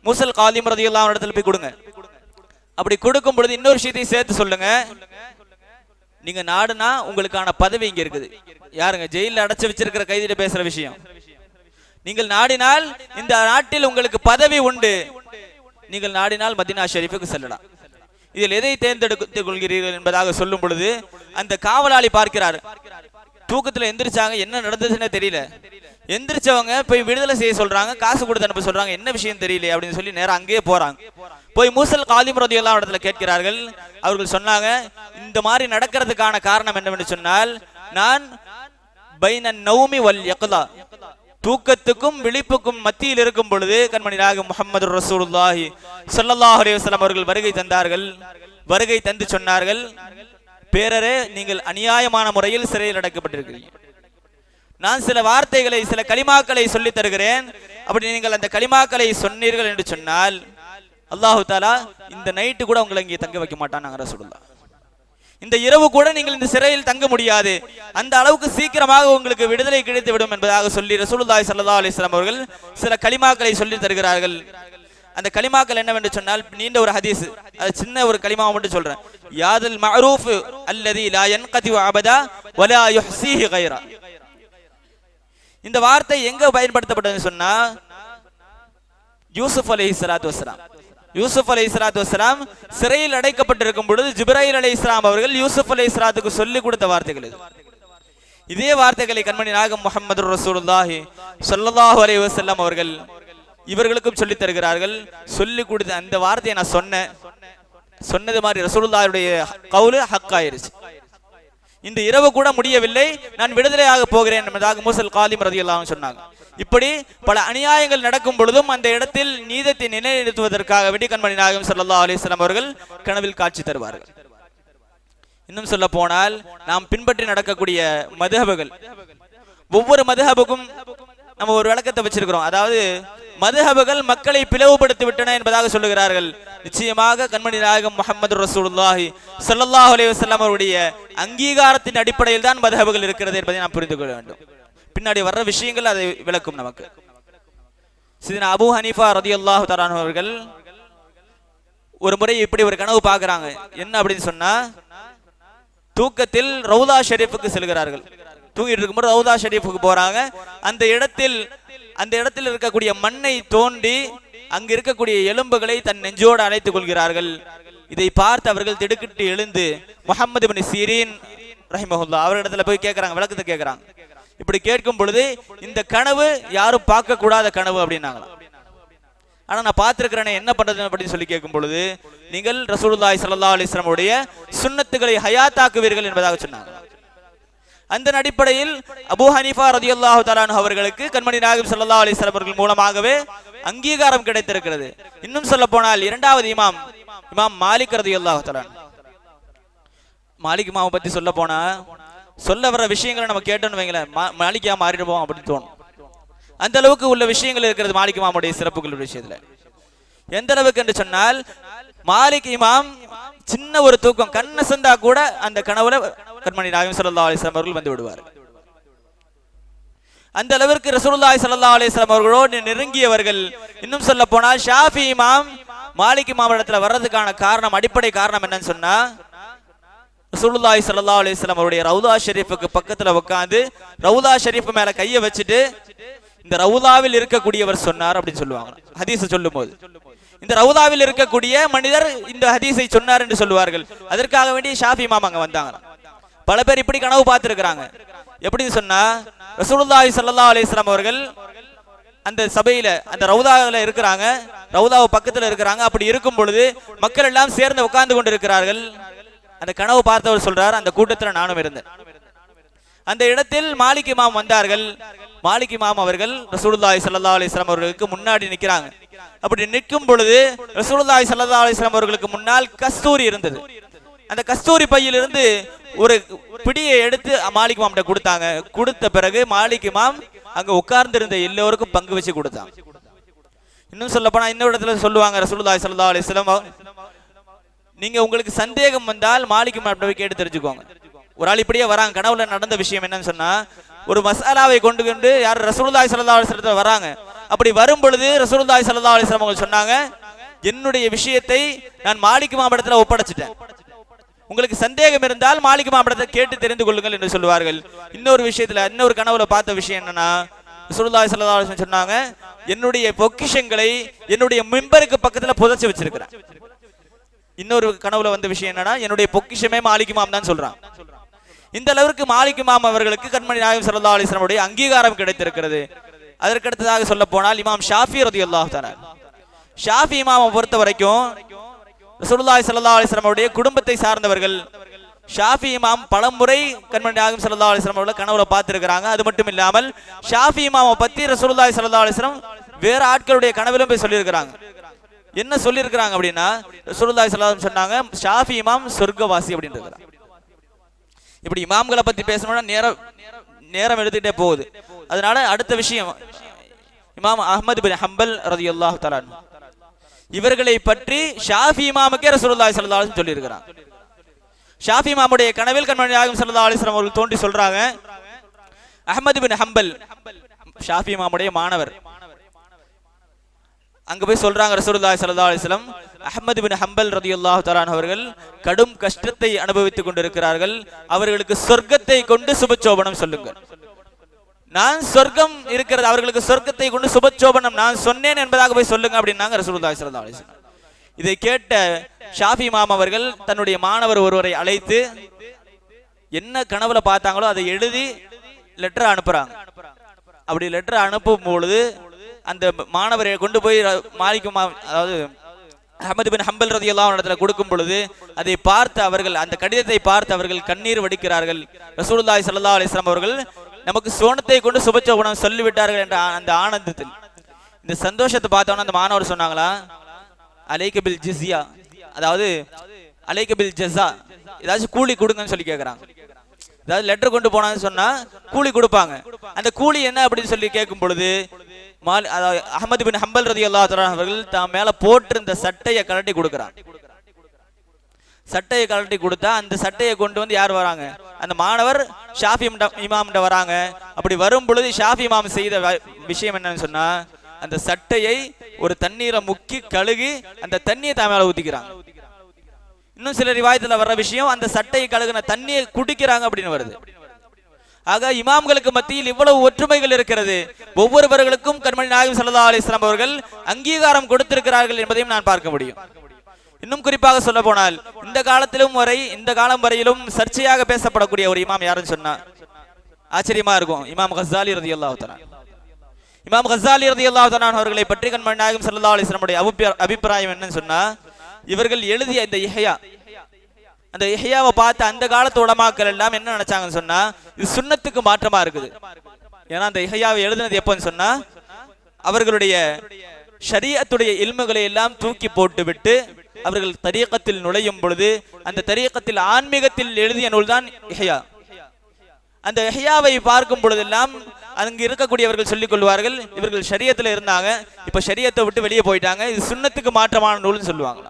மூசல் காலிம் ரலியல்லாஹு இடத்துல போய் கொடுங்க. அப்படி கொடுக்கும் பொழுது இன்னொரு விஷயத்தையும் சேர்த்து சொல்லுங்க, நீங்க நாடுனா உங்களுக்கான பதவி இங்க இருக்குது. யாருங்க? ஜெயில அடைச்சு வச்சிருக்கிற கைதிட்ட பேசுற விஷயம். நீங்கள் நாடினால் இந்த நாட்டில் உங்களுக்கு பதவி உண்டு, நீங்கள் நாடினால் மதீனா ஷெரீஃபுக்கு செல்லலாம். இதில் எதை தேர்ந்தெடுத்துக் கொள்கிறீர்கள் என்பதாக சொல்லும் பொழுது அந்த காவலாளி பார்க்கிறார், தூக்கத்துல எந்திரிச்சாங்க, என்ன நடந்ததுன்னு தெரியல. எந்திரிச்சவங்க போய் விடுதலை செய்ய சொல்றாங்க, காசு கொடுத்து அனுப்ப சொல்றாங்க, என்ன விஷயம் தெரியல அப்படின்னு சொல்லி நேரம் அங்கேயே போறாங்க. போய் மூசல் காலிம் ரலியல்லாஹு இடத்துல கேட்கிறார்கள். அவர்கள் சொன்னாங்க, இந்த மாதிரி நடக்கிறதுக்கான காரணம் என்னவென்று சொன்னால், நான் பைனன் நௌமி வல் யக்லா, தூக்கத்துக்கும் விழிப்புக்கும் மத்தியில் இருக்கும் பொழுது கண்மணி நாயகம் முஹம்மது ரசூலுல்லாஹி ஸல்லல்லாஹு அலைஹி வஸல்லம் அவர்கள் வருகை தந்தார்கள். வருகை தந்து சொன்னார்கள், பேரரே, நீங்கள் அநியாயமான முறையில் சிறையில் அடைக்கப்பட்டிருக்கிறீங்க. நான் சில வார்த்தைகளை, சில கலிமாக்களை சொல்லி தருகிறேன். அப்படி நீங்கள் அந்த கலிமாக்களை சொன்னீர்கள் என்று சொன்னால் அல்லாஹு தஆலா இந்த நைட்டு கூட உங்களை இங்கே தங்க வைக்க மாட்டான் ரசூலுல்லாஹ். இந்த இரவு கூட நீங்கள் இந்த சிறையில் தங்க முடியாது, அந்த அளவுக்கு சீக்கிரமாக உங்களுக்கு விடுதலை கிடைத்து விடும் என்பதாக சொல்லி ரசூலுல்லாஹி ஸல்லல்லாஹு அலைஹி வஸல்லம் அவர்கள் சில கலிமாக்களை சொல்லி தருகிறார்கள். அந்த கலிமாக்கள் என்னவென்று சொன்னால் நீண்ட ஒரு ஹதீஸ், அது சின்ன ஒரு கலிமாவை மட்டும் சொல்றேன். யாதுல் மஅரூஃப் அல்லதி லா யன்கதி அபதா வலா யுஹ்ஸீஹி கைரா. இந்த வார்த்தை எங்க பயன்படுத்தப்பட்டதுன்னு சொன்னா யூசுப் அலைஹிஸ்ஸலாத்து வஸ்ஸலாம், யூசுப் அலைஹிஸ்ஸலாத்து வஸ்ஸலாம் சிறையில் அடைக்கப்பட்டிருக்கும் பொழுது ஜிப்ராயில் அலைஹிஸ்ஸலாம் அவர்கள் யூசுப் அலைஹிஸ்ஸலாத்துக்கு சொல்லி கொடுத்த வார்த்தைகள் இது. இதே வார்த்தைகளை கண்மணி நாயகம் முஹம்மது ரசூலுல்லாஹி ஸல்லல்லாஹு அலைஹி வஸல்லம் அவர்கள் இவர்களுக்கும் சொல்லி தருகிறார்கள். சொல்லி கொடுத்த அந்த வார்த்தையை நான் சொன்னது மாதிரி ரசூலுல்லாஹ்வுடைய கவுலு ஹக்காயிருச்சு. இந்த இரவு கூட முடியவில்லை, நான் விடுதலையாக போகிறேன் என்பதாக மூசல் காலிம் ரலியல்லாஹு அன்ஹு சொன்னாங்க. இப்படி பல அநியாயங்கள் நடக்கும் பொழுதும் அந்த இடத்தில் நீதத்தை நிலைநிறுத்துவதற்காக வேண்டி கண்மணி நாயகம் ஸல்லல்லாஹு அலைஹி வஸல்லம் அவர்கள் கனவில் காட்சி தருவார்கள். இன்னும் சொல்ல போனால் நாம் பின்பற்றி நடக்கக்கூடிய மதுஹபுகள், ஒவ்வொரு மதுஹபுக்கும் நம்ம ஒரு விளக்கத்தை வச்சிருக்கிறோம். அதாவது மதுஹபுகள் மக்களை பிளவுபடுத்தி விட்டன என்பதாக சொல்லுகிறார்கள். நிச்சயமாக கண்மணி நாயகம் முஹம்மது ரசூலுல்லாஹி ஸல்லல்லாஹு அலைஹி வஸல்லம் அவருடைய அங்கீகாரத்தின் அடிப்படையில் தான் மதுஹபுகள் இருக்கிறது என்பதை நாம் புரிந்து கொள்ள வேண்டும். பின்னாடி வர்ற விஷயங்கள் அதை விளக்கும் நமக்கு. சையதுனா அபூ ஹனீஃபா ரலியல்லாஹு தஆலா அன்ஹு அவர்கள் ஒரு முறை இப்படி ஒரு கனவு பார்க்கறாங்க. என்ன அப்படின்னு சொன்னா, தூக்கத்தில் ரவுதா ஷெரீஃபுக்கு செல்கிறார்கள். தூங்கிட்டு இருக்கும்போது ரவுதா ஷெரீஃபுக்கு போறாங்க. அந்த இடத்தில் இருக்கக்கூடிய மண்ணை தோண்டி அங்கு இருக்கக்கூடிய எலும்புகளை தன் நெஞ்சோடு அழைத்துக் கொள்கிறார்கள். இதை பார்த்து அவர்கள் திடுக்கிட்டு எழுந்து முஹம்மது இப்னு சீரீன் ரஹிமஹுல்லாஹ் அவரிடத்துல போய் கேட்கறாங்க, விளக்கத்தை கேட்கறாங்க. இப்படி கேட்கும் பொழுது இந்த கனவு யாரும் பார்க்க கூடாத கனவு அப்படின்னாங்களாம். ஆனா நான் பார்த்திருக்கிறேனே, என்ன பண்றது அப்படின்னு சொல்லி கேட்கும் பொழுது, நீங்கள் ரசூலுல்லாஹி ஸல்லல்லாஹு அலைஹி வஸல்லம் உடைய சுன்னத்துகளை ஹயாத்தாக்குவீர்கள் என்பதாக சொன்னாங்க. அந்த அடிப்படையில் அபூ ஹனீஃபா ரலியல்லாஹு தஆலா அன்ஹு அவர்களுக்கு கண்மணி நாயகம் ஸல்லல்லாஹு அலைஹி வஸல்லம் அவர்கள் மூலமாகவே அங்கீகாரம் கிடைத்திருக்கிறது. இன்னும் சொல்ல போனால் இரண்டாவது இமாம் மாலிக் ரலியல்லாஹு தஆலா, மாலிக் இமாமை பத்தி சொல்ல போனா சொல்ல வர விஷயங்களை நம்ம கேட்டோம்னு வைங்களேன், மாலிக்கா மாறிடுவோம் அப்படின்னு தோணும். அந்த அளவுக்கு உள்ள விஷயங்கள் இருக்கிறது மாலிக் இமாமுடைய சிறப்புகள் விஷயத்துல. எந்த அளவுக்கு என்று சொன்னால், மாலிக் இமாம் சின்ன ஒரு தூக்கம் கண்ண சந்தா கூட அந்த கனவுல கண்மணி நாயகம் ஸல்லல்லாஹு அலைஹி வஸல்லம் அவர்கள் வந்து விடுவார். அந்த அளவிற்கு ரசூலுல்லாஹி ஸல்லல்லாஹு அலைஹி வஸல்லம் அவர்களோடு நெருங்கியவர்கள். இன்னும் சொல்ல போனால் ஷாஃபி இமாம் மாலிக் இமாம் இடத்துல வர்றதுக்கான காரணம், அடிப்படை காரணம் என்னன்னு சொன்னா, ரசூலுல்லாஹி ஸல்லல்லாஹு அலைஹி வஸல்லம் அவருடைய ரவுதா ஷெரீஃபுக்கு பக்கத்துல உட்கார்ந்து ரவுதா ஷெரீஃப் மேல கையை வச்சுட்டு இந்த ரவுதாவில் இருக்கக்கூடியவர் சொன்னார் அப்படின்னு சொல்லுவாங்க. ஹதீஸ் சொல்லும் போது இந்த ரவுதாவில் இருக்கக்கூடிய மனிதர் இந்த ஹதீஸை சொன்னார் என்று சொல்லுவார்கள். அதற்காக வேண்டி ஷாஃபி இமாம் அங்க வந்தாங்க. பல பேர் இப்படி கனவு பார்த்திருக்கிறாங்க. எப்படின்னு சொன்னா, ரசூலுல்லாஹி ஸல்லல்லாஹு அலைஹி வஸல்லம் அவர்கள் அந்த சபையில அந்த ரவுதாவில் இருக்கிறாங்க, ரவுதாவு பக்கத்துல இருக்கிறாங்க. அப்படி இருக்கும் பொழுது மக்கள் எல்லாம் சேர்ந்து உட்கார்ந்து கொண்டு இருக்கிறார்கள். அந்த கனவு பார்த்தவர் சொல்றார், அந்த கூட்டத்துல நானும் இருந்தேன். அந்த இடத்தில் மாலிக் இமாம் வந்தார்கள். மாலிக் இமாம் அவர்கள் ரசூலுல்லாஹி ஸல்லல்லாஹு அலைஹி வஸல்லம் அவர்களுக்கு முன்னாடி நிற்கிறாங்க. அப்படி நிற்கும் பொழுது ரசூலுல்லாஹி ஸல்லல்லாஹு அலைஹி வஸல்லம் அவர்களுக்கு முன்னால் கஸ்தூரி இருந்தது. அந்த கஸ்தூரி பையிலிருந்து ஒரு பிடியை எடுத்து மாலிக் இமாம் கொடுத்தாங்க. கொடுத்த பிறகு மாலிக் இமாம் அங்க உட்கார்ந்து இருந்த எல்லோருக்கும் பங்கு வச்சு கொடுத்தாங்க. இன்னும் சொல்ல போனா இன்னொரு இடத்துல சொல்லுவாங்க ரசூலுல்லாஹி ஸல்லல்லாஹு அலைஹி வஸல்லம், நீங்க உங்களுக்கு சந்தேகம் வந்தால் மாலிக் இமாம் போய் கேட்டு தெரிஞ்சுக்கோங்க. ஒரு ஆள் இப்படியே வராங்க, கனவுல நடந்த விஷயம் என்னன்னு சொன்னா, ஒரு மசாலாவை கொண்டு யார் ரசூலுல்லாஹி ஸல்லல்லாஹு அலைஹி வஸல்லம் வராங்க. அப்படி வரும் பொழுது ரசூலுல்லாஹி ஸல்லல்லாஹு அலைஹி வஸல்லம் அவங்க சொன்னாங்க, என்னுடைய விஷயத்தை நான் மாலிக் இமாமிடத்தில் ஒப்படைச்சிட்டேன், உங்களுக்கு சந்தேகம் இருந்தால் மாலிக் இமாமிடத்தை கேட்டு தெரிந்து கொள்ளுங்கள் என்று சொல்லுவார்கள். இன்னொரு விஷயத்துல இன்னொரு கனவுல பார்த்த விஷயம் என்னன்னா, ரசூலுல்லாஹி ஸல்லல்லாஹு அலைஹி வஸல்லம் சொன்னாங்க, என்னுடைய பொக்கிஷங்களை என்னுடைய மிம்பருக்கு பக்கத்துல புதைச்சு வச்சிருக்கிறேன். இன்னொரு கனவுல வந்த விஷயம் என்னன்னா, என்னுடைய பொக்கிஷமே மாலிக் இமாம் தான் சொல்றான். இந்த அளவிற்கு மாலிக் இமாம் அவர்களுக்கு கண்மணி நாயகம் ஸல்லல்லாஹு அலைஹி வஸல்லம் உடைய அங்கீகாரம் கிடைத்திருக்கிறது. அதற்கடுத்ததாக சொல்ல போனால் இமாம் ஷாஃபி ரலியல்லாஹு தஆலா, ஷாஃபி இமாமை பொறுத்த வரைக்கும் ரசூலுல்லாஹி ஸல்லல்லாஹு அலைஹி வஸல்லம் உடைய குடும்பத்தை சார்ந்தவர்கள். ஷாஃபி இமாம் பலமுறை கண்மணி நாயகம் ஸல்லல்லாஹு அலைஹி வஸல்லம் அவர்களை கனவுல பார்த்திருக்கிறாங்க. அது மட்டும் இல்லாமல் ஷாஃபி இமாமை பத்தி ரசூலுல்லாஹி ஸல்லல்லாஹு அலைஹி வஸல்லம் வேற ஆட்களுடைய கனவிலும் போய் சொல்லியிருக்கிறாங்க. என்ன சொல்லியிருக்கிறாங்க அப்படின்னா, ரசூலுல்லாஹி ஸல்லல்லாஹு அலைஹி வஸல்லம் சொன்னாங்க, ஷாஃபி இமாம் சொர்க்கவாசி அப்படின்னு இருக்கிறாங்க. இப்படி இமாம்களை பத்தி பேசணும்னா நேரம் எடுத்துக்கிட்டே போகுது. அதனால அடுத்த விஷயம், இமாம் அஹ்மத் பின் ஹம்பல் ரலியல்லாஹு தஆலா இவர்களை பற்றி ஷாஃபி இமாமுக்கே ரசூலுல்லாஹி ஸல்லல்லாஹு அலைஹி வஸல்லம் சொல்லியிருக்கிறாங்க. ஷாஃபி இமாமுடைய கனவில் கண்மணி நாயகம் ஸல்லல்லாஹு அலைஹி வஸல்லம் அவர்கள் தோன்றி சொல்றாங்க, அஹ்மத் பின் ஹம்பல் ஷாஃபி இமாமுடைய மாணவர், அங்க போய் சொல்றாங்க ரசூலுல்லாஹி ஸல்லல்லாஹு அலைஹி வஸல்லம், அஹ்மத் பின் ஹம்பல் ரலியல்லாஹு தஆலா அவர்கள் கடும் கஷ்டத்தை அனுபவித்துக் கொண்டிருக்கிறார்கள், அவர்களுக்கு சொர்க்கத்தை கொண்டு சுபச்சோபனம் சொல்லுங்கள். நான் சொர்க்கம் இருக்கிறது, அவர்களுக்கு சொர்க்கத்தை கொண்டு சுபச்சோபனம் நான் சொன்னேன் என்பதாக போய் சொல்லுங்க அப்படின்னாங்க ரசூலுல்லாஹி ஸல்லல்லாஹு அலைஹி வஸல்லம். இதை கேட்ட ஷாஃபி இமாம் அவர்கள் தன்னுடைய மாணவர் ஒருவரை அழைத்து என்ன கனவுல பார்த்தாங்களோ அதை எழுதி லெட்டர் அனுப்புறாங்க. அப்படி லெட்டர் அனுப்பும் பொழுது அந்த மாணவரை கொண்டு போய் மாலிக் இமாம், அதாவது அஹ்மத் பின் ஹம்பல் ரலியல்லாஹு அன்ஹு இடத்துல கொடுக்கும் பொழுது அதை பார்த்து அவர்கள், அந்த கடிதத்தை பார்த்து அவர்கள் கண்ணீர் வடிக்கிறார்கள். ரசூலுல்லாஹி ஸல்லல்லாஹு அலைஹி வஸல்லம் அவர்கள் நமக்கு சோனத்தை கொண்டு சுபச்சோபனம் சொல்லிவிட்டார்கள் என்ற அந்த ஆனந்தத்தில், இந்த சந்தோஷத்தை பார்த்தோன்னா அந்த மாணவர் சொன்னாங்களா, அலைக பில் ஜிஸ்யா, அதாவது அலைக பில் ஜஸா, ஏதாச்சும் கூலி கொடுங்கன்னு சொல்லி கேட்கறாங்க. அதாவது லெட்டர் கொண்டு போனான்னு சொன்னா கூலி கொடுப்பாங்க. அந்த கூலி என்ன அப்படின்னு சொல்லி கேட்கும் பொழுது அஹ்மத் பின் ஹம்பல் ரலியல்லாஹு தஆலா அவர்கள் தான் மேல போட்டிருந்த சட்டையை கழட்டி கொடுக்குறாங்க. சட்டையை கழட்டி கொடுத்தா அந்த சட்டையை கொண்டு வந்து யார் வராங்க, அந்த மாணவர் ஷாஃபி இமாம் வராங்க. அப்படி வரும் பொழுது ஷாஃபி இமாம் செய்த விஷயம் என்னன்னு சொன்னா, அந்த சட்டையை ஒரு தண்ணீரை முக்கி கழுகி அந்த தண்ணியை தான் மேல ஊத்திக்கிறாங்க. இன்னும் சில ரிவாயத்துல வர்ற விஷயம், அந்த சட்டையை கழுகுன தண்ணியை குடிக்கிறாங்க அப்படின்னு வருது. ஆக இமாம்களுக்கு மத்தியில் இவ்வளவு ஒற்றுமைகள் இருக்கிறது. ஒவ்வொருவர்களுக்கும் கண்மணி நாயகம் ஸல்லல்லாஹு அலைஹி வஸல்லம் அவர்கள் அங்கீகாரம் கொடுத்திருக்கிறார்கள் என்பதையும் நான் பார்க்க முடியும். இன்னும் குறிப்பாக சொல்ல போனால் இந்த காலம் வரையிலும் சர்ச்சையாக பேசப்படக்கூடிய ஒரு இமாம் யாருன்னு சொன்னா ஆச்சரியமா இருக்கும், இமாம் கஸ்ஸாலி ரலியல்லாஹு தஆலா. இமாம் கஸ்ஸாலி ரலியல்லாஹு தஆலா அவர்களை பற்றி கண்மணி நாயகம் ஸல்லல்லாஹு அலைஹி வஸல்லம் உடைய அபிப்பிராயம் என்னன்னு சொன்னா, இவர்கள் எழுதிய இந்த இஹ்யா, அந்த இஹ்யாவை பார்த்து அந்த காலத்து உலமாக்கள் எல்லாம் என்ன நினைச்சாங்கன்னு சொன்னா, இது சுன்னத்துக்கு மாற்றமா இருக்குது. ஏன்னா அந்த இஹ்யாவை எழுதினது எப்போன்னு சொன்னா, அவர்களுடைய ஷரீஅத்துடைய இல்முகளை எல்லாம் தூக்கி போட்டு விட்டு அவர்கள் தரீகத்தில் நுழையும் பொழுது அந்த தரீகத்தில் ஆன்மீகத்தில் எழுதிய நூல் தான் இஹ்யா. அந்த இஹ்யாவை பார்க்கும் பொழுதெல்லாம் அங்கு இருக்கக்கூடியவர்கள் சொல்லிக் கொள்வார்கள், இவர்கள் ஷரியத்துல இருந்தாங்க, இப்ப ஷரியத்தை விட்டு வெளியே போயிட்டாங்க, இது சுன்னத்துக்கு மாற்றமான நூல்னு சொல்லுவாங்க.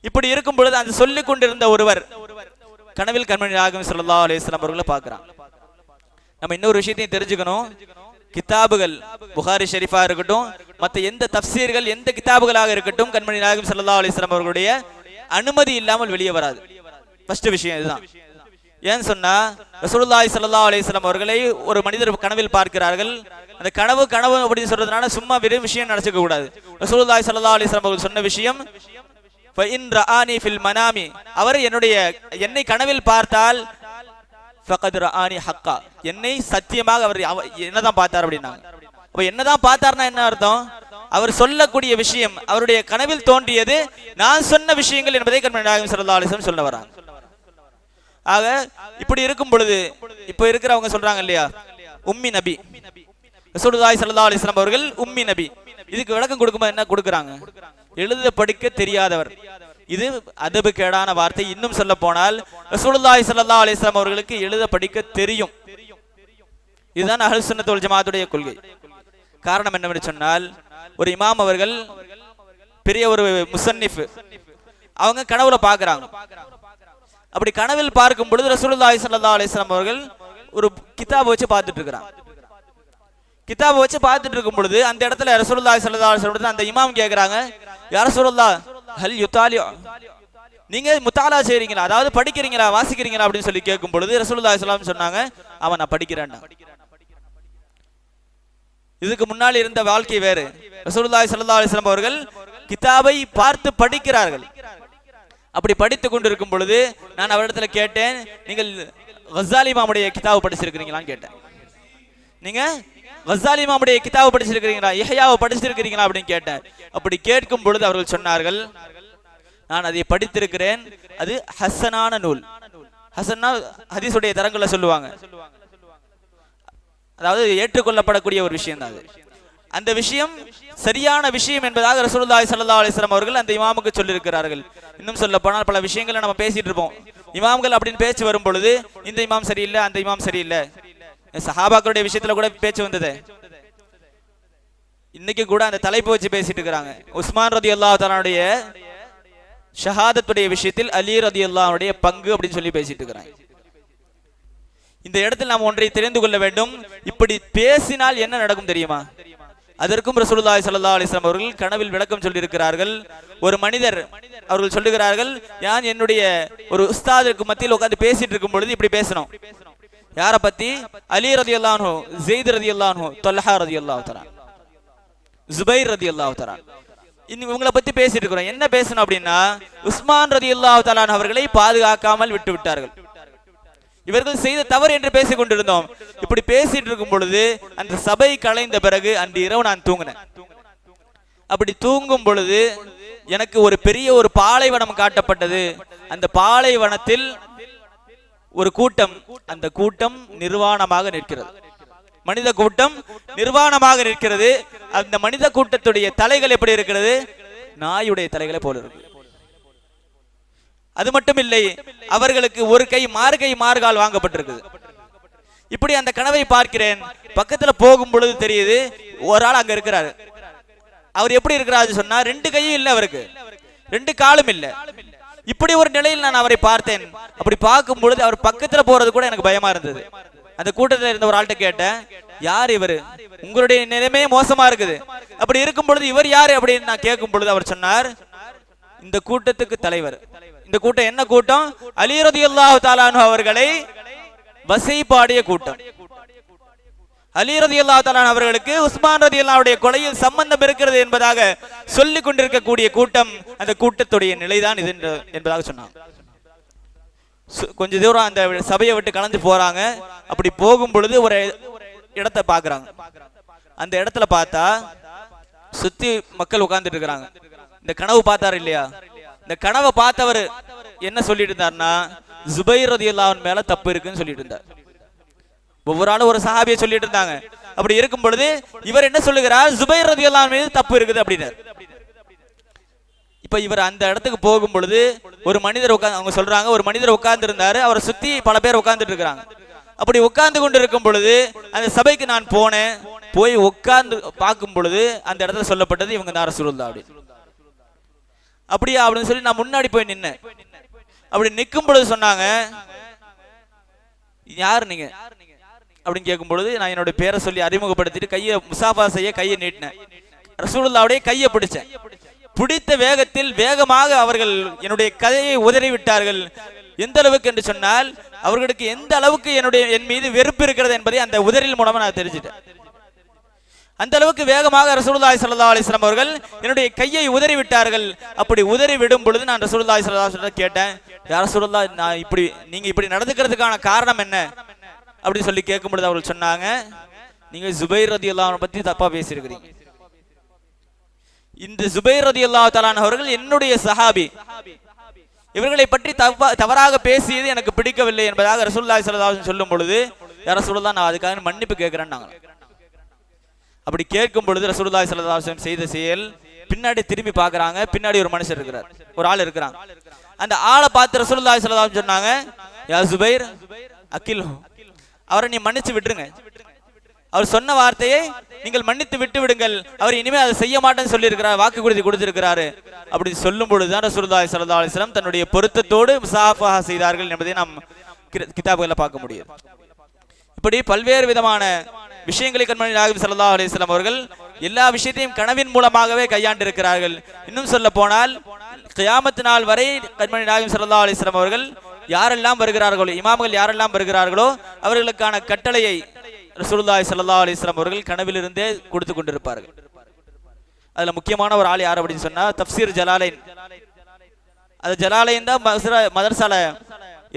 இப்படி இருக்கும் பொழுது அந்த சொல்லிக் கொண்டிருந்த ஒருவர் கனவில் கண்மணி நாயகம் ஸல்லல்லாஹு அலைஹி வஸல்லம் அவர்களை பார்க்கிறாங்க. நம்ம இன்னொரு விஷயத்தையும் தெரிஞ்சுக்கணும், கிதாபுகள் புகாரி ஷெரீஃபா இருக்கட்டும், மற்ற எந்த தஃப்சீர்கள் எந்த கிதாபுகளாக இருக்கட்டும், கண்மணி நாயகம் ஸல்லல்லாஹு அலைஹி வஸல்லம் அவர்களுடைய அனுமதி இல்லாமல் வெளியே வராது. ஃபர்ஸ்ட் விஷயம் இதுதான். ஏன்னு சொன்னா, ரசூலுல்லாஹி ஸல்லல்லாஹு அலைஹி வஸல்லம் அவர்களை ஒரு மனிதர் கனவில் பார்க்கிறார்கள். அந்த கனவு அப்படின்னு சொல்றதுனால சும்மா வெறும் விஷயம் நினைச்சுக்க கூடாது. ரசூலுல்லாஹி ஸல்லல்லாஹு அலைஹி வஸல்லம் அவர்கள் சொன்ன விஷயம், ஃபஇன் ரஆனி ஃபில் மனாமி, அவர் என்னை கனவில் பார்த்தால் ஃபகத் ரஆனி ஹக்கா, என்னை சத்தியமாக அவர் என்னதான் பார்த்தார் அப்படின்னாங்க. அப்ப என்னதான் பார்த்தார்னா என்ன அர்த்தம், அவர் சொல்லக்கூடிய விஷயம் அவருடைய கனவில் தோன்றியது நான் சொன்ன விஷயங்கள் என்பதை கண்மணி நாயகம் ஸல்லல்லாஹு அலைஹி வஸல்லம் சொல்ல வராங்க. ஆக இப்படி இருக்கும் பொழுது இப்ப இருக்கிறவங்க சொல்றாங்க இல்லையா, உம்மி நபி, ரசூலுல்லாஹி ஸல்லல்லாஹு அலைஹி வஸல்லம் அவர்கள் உம்மி நபி, இதுக்கு விளக்கம் கொடுக்கும்போது என்ன கொடுக்குறாங்க, எழுத படிக்க தெரியாதவர். இது அதபு கேடான வார்த்தை. இன்னும் சொல்ல போனால் ரசூலுல்லாஹி ஸல்லல்லாஹு அலைஹி வஸல்லம் அவர்களுக்கு எழுத படிக்க தெரியும். இதுதான் அஹ்லுஸ் சுன்னத் வல் ஜமாஅத்துடைய கொள்கை. காரணம் என்னவென்று சொன்னால், ஒரு இமாம் அவர்கள் பெரிய ஒரு முஸன்னிஃப், அவங்க கனவுல பார்க்கறாங்க. அப்படி கனவில் பார்க்கும் பொழுது ரசூலுல்லாஹி ஸல்லல்லாஹு அலைஹி வஸல்லம் அவர்கள் ஒரு கிதாபை வச்சு பார்த்துட்டு இருக்கிறான். கிதாபை வச்சு பார்த்துட்டு இருக்கும் பொழுது அந்த இடத்துல ரசூலுல்லாஹி ஸல்லல்லாஹு அலைஹி வஸல்லம் அந்த இமாம் கேட்கிறாங்க, யா ரசூலுல்லாஹ் ஹல் யுதாலி, நீங்க முத்தாலா செய்றீங்களா, அதாவது படிக்கிறீங்களா, வாசிக்கிறீங்களா அப்படின்னு சொல்லி கேட்கும் பொழுது ரசூலுல்லாஹி ஸல்லல்லாஹு அலைஹி வஸல்லம் சொன்னாங்க, அவன் நான் படிக்கிறேன்டா. இதுக்கு முன்னாடி இருந்த வாழ்க்கை வேறு. ரசூலுல்லாஹி ஸல்லல்லாஹு அலைஹி வஸல்லம் அவர்கள் கிதாபை பார்த்து படிக்கிறார்கள். அப்படி படித்துக் கொண்டிருக்கும் பொழுது நான் அவரிடத்துல கேட்டேன், நீங்கள் கஸாலி இமாமுடைய கிதாபை படிச்சிருக்கிறீங்களான்னு கேட்டேன். நீங்க கஸாலி இமாமுடைய கிதாபை படிச்சிருக்கிறீங்களா, இஹ்யாவை படிச்சிருக்கிறீங்களா அப்படின்னு கேட்டேன். அப்படி கேட்கும் பொழுது அவர்கள் சொன்னார்கள், நான் அதை படித்திருக்கிறேன், அது ஹசனான நூல். ஹசன்னா ஹதீஸுடைய தரங்களை சொல்லுவாங்க, அதாவது ஏற்றுக்கொள்ளப்படக்கூடிய ஒரு விஷயம் தான். அந்த விஷயம் சரியான விஷயம் என்பதாக ரசூலுல்லாஹி ஸல்லல்லாஹு அலைஹி வஸல்லம் அவர்கள் அந்த இமாமுக்கு சொல்லியிருக்கிறார்கள். இன்னும் சொல்ல போனால் பல விஷயங்களை நம்ம பேசிட்டு இருப்போம். இமாம்கள் அப்படின்னு பேச்சு வரும் பொழுது இந்த இமாம் சரியில்லை, அந்த இமாம் சரியில்லை. சஹாபாக்களுடைய விஷயத்துல கூட பேச்சு வந்தது. இன்னைக்கு கூட அந்த தலைப்பு வச்சு பேசிட்டு இருக்கிறாங்க. உஸ்மான் ரலியல்லாஹு தஆலாவுடைய ஷஹாதத்துடைய விஷயத்தில் அலி ரலியல்லாஹுடைய பங்கு அப்படின்னு சொல்லி பேசிட்டு இருக்கிறாங்க. இந்த இடத்தில் நாம் ஒன்றை தெரிந்து கொள்ள வேண்டும். இப்படி பேசினால் என்ன நடக்கும் தெரியுமா? அதற்கும் ரசூலுல்லாஹி ஸல்லல்லாஹு அலைஹி வஸல்லம் அவர்கள் கனவில் விளக்கம் சொல்லி இருக்கிறார்கள். ஒரு மனிதர் அவர்கள் சொல்லுகிறார்கள், நான் என்னுடைய ஒரு உஸ்தாதுக்கு மத்தியில் உட்கார்ந்து பேசிட்டு இருக்கும் பொழுது இப்படி பேசணும். யாரை பத்தி? அலி ரலியல்லாஹு அன்ஹு, ஸெய்த் ரலியல்லாஹு அன்ஹு, தொல்ஹா ரலியல்லாஹு தஆலா, ஜுபைர் ரலியல்லாஹு தஆலா, இவங்களை பத்தி பேசிட்டு இருக்கிறோம். என்ன பேசணும் அப்படின்னா, உஸ்மான் ரலியல்லாஹு தஆலா அவர்களை பாதுகாக்காமல் விட்டு விட்டார்கள், இவர்கள் செய்த தவறு என்று பேசிக் கொண்டிருந்தோம். இப்படி பேசிட்டு இருக்கும் பொழுது அந்த சபை கலைந்த பிறகு அன்று இரவு நான் தூங்கினேன். அப்படி தூங்கும் பொழுது எனக்கு ஒரு பெரிய ஒரு பாலைவனம் காட்டப்பட்டது. அந்த பாலைவனத்தில் ஒரு கூட்டம், அந்த கூட்டம் நிர்வாணமாக நிற்கிறது. மனித கூட்டம் நிர்வாணமாக நிற்கிறது. அந்த மனித கூட்டத்துடைய தலைகள் எப்படி இருக்கிறது? நாயுடைய தலைகளை போல இருக்கு. அது மட்டும் இல்லை, அவர்களுக்கு ஒரு கை மார்கை மார்கால் வாங்கப்பட்டிருக்குது. இப்படி அந்த கனவை பார்க்கிறேன். பக்கத்துல போகும் பொழுது தெரியுது ஒரு ஆள் அங்க இருக்கிறாரு. அவர் எப்படி இருக்கிறாரு சொன்னா, ரெண்டு கையும் இல்லை, அவருக்கு ரெண்டு காலும் இல்லை. இப்படி ஒரு நிலையில் நான் அவரை பார்த்தேன். அப்படி பார்க்கும் பொழுது அவர் பக்கத்துல போறது கூட எனக்கு பயமா இருந்தது. அந்த கூட்டத்தில் இருந்த ஒரு ஆள்கிட்ட கேட்டேன், யார் இவரு, உங்களுடைய நிலைமையே மோசமா இருக்குது, அப்படி இருக்கும் பொழுது இவர் யாரு அப்படின்னு நான் கேட்கும் பொழுது அவர் சொன்னார், இந்த கூட்டத்துக்கு தலைவர். இந்த கூட்டம் என்ன கூட்டம்? அலி ரலியல்லாஹு தஆலா அன்ஹு அவர்களை வசைபாடிய கூட்டம். அலி ரலியல்லாஹு தஆலா அவர்களுக்கு உஸ்மான் ரலியல்லாஹுடைய கொலையில் சம்பந்தம் இருக்கிறது என்பதாக சொல்லிக் கொண்டிருக்கக்கூடிய கூட்டம். அந்த கூட்டத்துடைய நிலைதான் இது என்பதாக சொன்னாங்க. கொஞ்ச தூரம் அந்த சபையை விட்டு கலந்து போறாங்க. அப்படி போகும் பொழுது ஒரு இடத்தை பாக்குறாங்க. அந்த இடத்துல பார்த்தா சுத்தி மக்கள் உட்கார்ந்துட்டு இருக்கிறாங்க. இந்த கனவு பார்த்தாரு இல்லையா, இந்த கனவை பார்த்தவர் என்ன சொல்லிட்டு இருந்தார்னா, ஜுபைர் ரலியல்லாஹு அன்ஹு மேல தப்பு இருக்குன்னு சொல்லிட்டு இருந்தார். ஒவ்வொரு ஆளும் ஒரு சஹாபியை சொல்லிட்டு இருந்தாங்க. அப்படி இருக்கும் பொழுது இவர் என்ன சொல்லுகிறார், ஜுபைர் ரலியல்லாஹு அன்ஹு மீது தப்பு இருக்குது அப்படின்னார். இப்ப இவர் அந்த இடத்துக்கு போகும் பொழுது ஒரு மனிதர் உட்கார்ந்து, அவங்க சொல்றாங்க, ஒரு மனிதர் உட்கார்ந்து இருந்தாரு, அவரை சுத்தி பல பேர் உட்கார்ந்துட்டு இருக்கிறாங்க. அப்படி உட்கார்ந்து கொண்டு இருக்கும் பொழுது அந்த சபைக்கு நான் போனேன். போய் உட்கார்ந்து பார்க்கும் பொழுது அந்த இடத்துல சொல்லப்பட்டது, இவங்க தான் ரசூலுல்லாஹ் அப்படி. அப்படியா அப்படின்னு சொல்லி நான் முன்னாடி போய் நின்னேன். அப்படி நிற்கும் பொழுது சொன்னாங்க, யார் நீங்க அப்படின்னு கேட்கும் பொழுது நான் என்னோட பேரை சொல்லி அறிமுகப்படுத்திட்டு கையை முசாஃபா செய்ய கையை நீட்டினேன். ரசூலுல்லாஹ்வுடைய கையை பிடிச்சேன். பிடித்த வேகத்தில் வேகமாக அவர்கள் என்னுடைய கையை உதறி விட்டார்கள். எந்த அளவுக்கு என்று சொன்னால், அவர்களுக்கு எந்த அளவுக்கு என் மீது வெறுப்பு இருக்கிறது என்பதை அந்த உதறில் மூலமா நான் தெரிஞ்சுட்டேன். அந்த அளவுக்கு வேகமாக ரசூலுல்லாஹி ஸல்லல்லாஹு அலைஹி வஸல்லம் அவர்கள் என்னுடைய கையை உதறி விட்டார்கள். அப்படி உதறி விடும் பொழுது நான் ரசூலுல்லாஹி ஸல்லல்லாஹு அலைஹி வஸல்லம் கேட்டேன், யா ரசூலுல்லாஹ், நான் நீங்க இப்படி நடந்துக்கிறதுக்கான காரணம் என்ன அப்படி சொல்லி கேட்கும் பொழுது அவர்கள் சொன்னாங்க, நீங்க ஜுபைர் ரலியல்லாஹு அன்ஹு பத்தி தப்பா பேசியிருக்கிறீங்க. இந்த ஜுபைர் ரலியல்லாஹு தஆலா அவர்கள் என்னுடைய சஹாபி, இவர்களை பற்றி தவறாக பேசியது எனக்கு பிடிக்கவில்லை என்பதாக ரசூலுல்லாஹி ஸல்லல்லாஹு அலைஹி வஸல்லம் சொல்லும் பொழுது, யா ரசூலுல்லாஹ், நான் அதுக்காக மன்னிப்பு கேட்கிறேன். அப்படி கேட்கும் பொழுது ரசூலுல்லாஹி ஸல்லல்லாஹு அலைஹி வஸல்லம் செய்த செயல், பின்னாடி திரும்பி பார்க்கறாங்க. பின்னாடி ஒரு மனுஷர் இருக்கிறார், ஒரு ஆள் இருக்கிறான். அந்த ஆளை பார்த்து ரசூலுல்லாஹி ஸல்லல்லாஹு அலைஹி வஸல்லம் சொன்னாங்க, யா ஜுபைர் அகில், அவரை நீ மன்னிச்சு விட்டுருங்க. அவர் சொன்ன வார்த்தையை நீங்கள் மன்னித்து விட்டு விடுங்கள். அவர் இனிமேல் அதை செய்ய மாட்டேன்னு சொல்லி இருக்கிறார், வாக்கு கொடுத்திருக்கிறாரு. அப்படி சொல்லும் பொழுதுதான் ரசூலுல்லாஹி ஸல்லல்லாஹு அலைஹி வஸல்லம் தன்னுடைய பொருத்தத்தோடு முஸாஃபஹா செய்தார்கள் என்பதை நாம் கிதாபுகளில் பார்க்க முடியும். இப்படி பல்வேறு விதமான விஷயங்களை கண்மணி நாயகம் ஸல்லல்லாஹு அலைஹி வஸல்லம் அவர்கள் எல்லா விஷயத்தையும் கனவின் மூலமாகவே கையாண்டு இருக்கிறார்கள். இன்னும் சொல்ல போனால் கியாமத் நாள் வரை கண்மணி நாயகம் ஸல்லல்லாஹு அலைஹி வஸல்லம் அவர்கள் யாரெல்லாம் வருகிறார்களோ, இமாம்கள் யாரெல்லாம் வருகிறார்களோ அவர்களுக்கான கட்டளையை ரசூலுல்லாஹி ஸல்லல்லாஹு அலைஹி வஸல்லம் அவர்கள் கனவிலிருந்தே கொடுத்து கொண்டிருப்பார்கள். அதுல முக்கியமான ஒரு ஆள் யார் அப்படின்னு சொன்னா தஃப்சீர் ஜலாலைன். அது ஜலாலைன் தான் மதரசால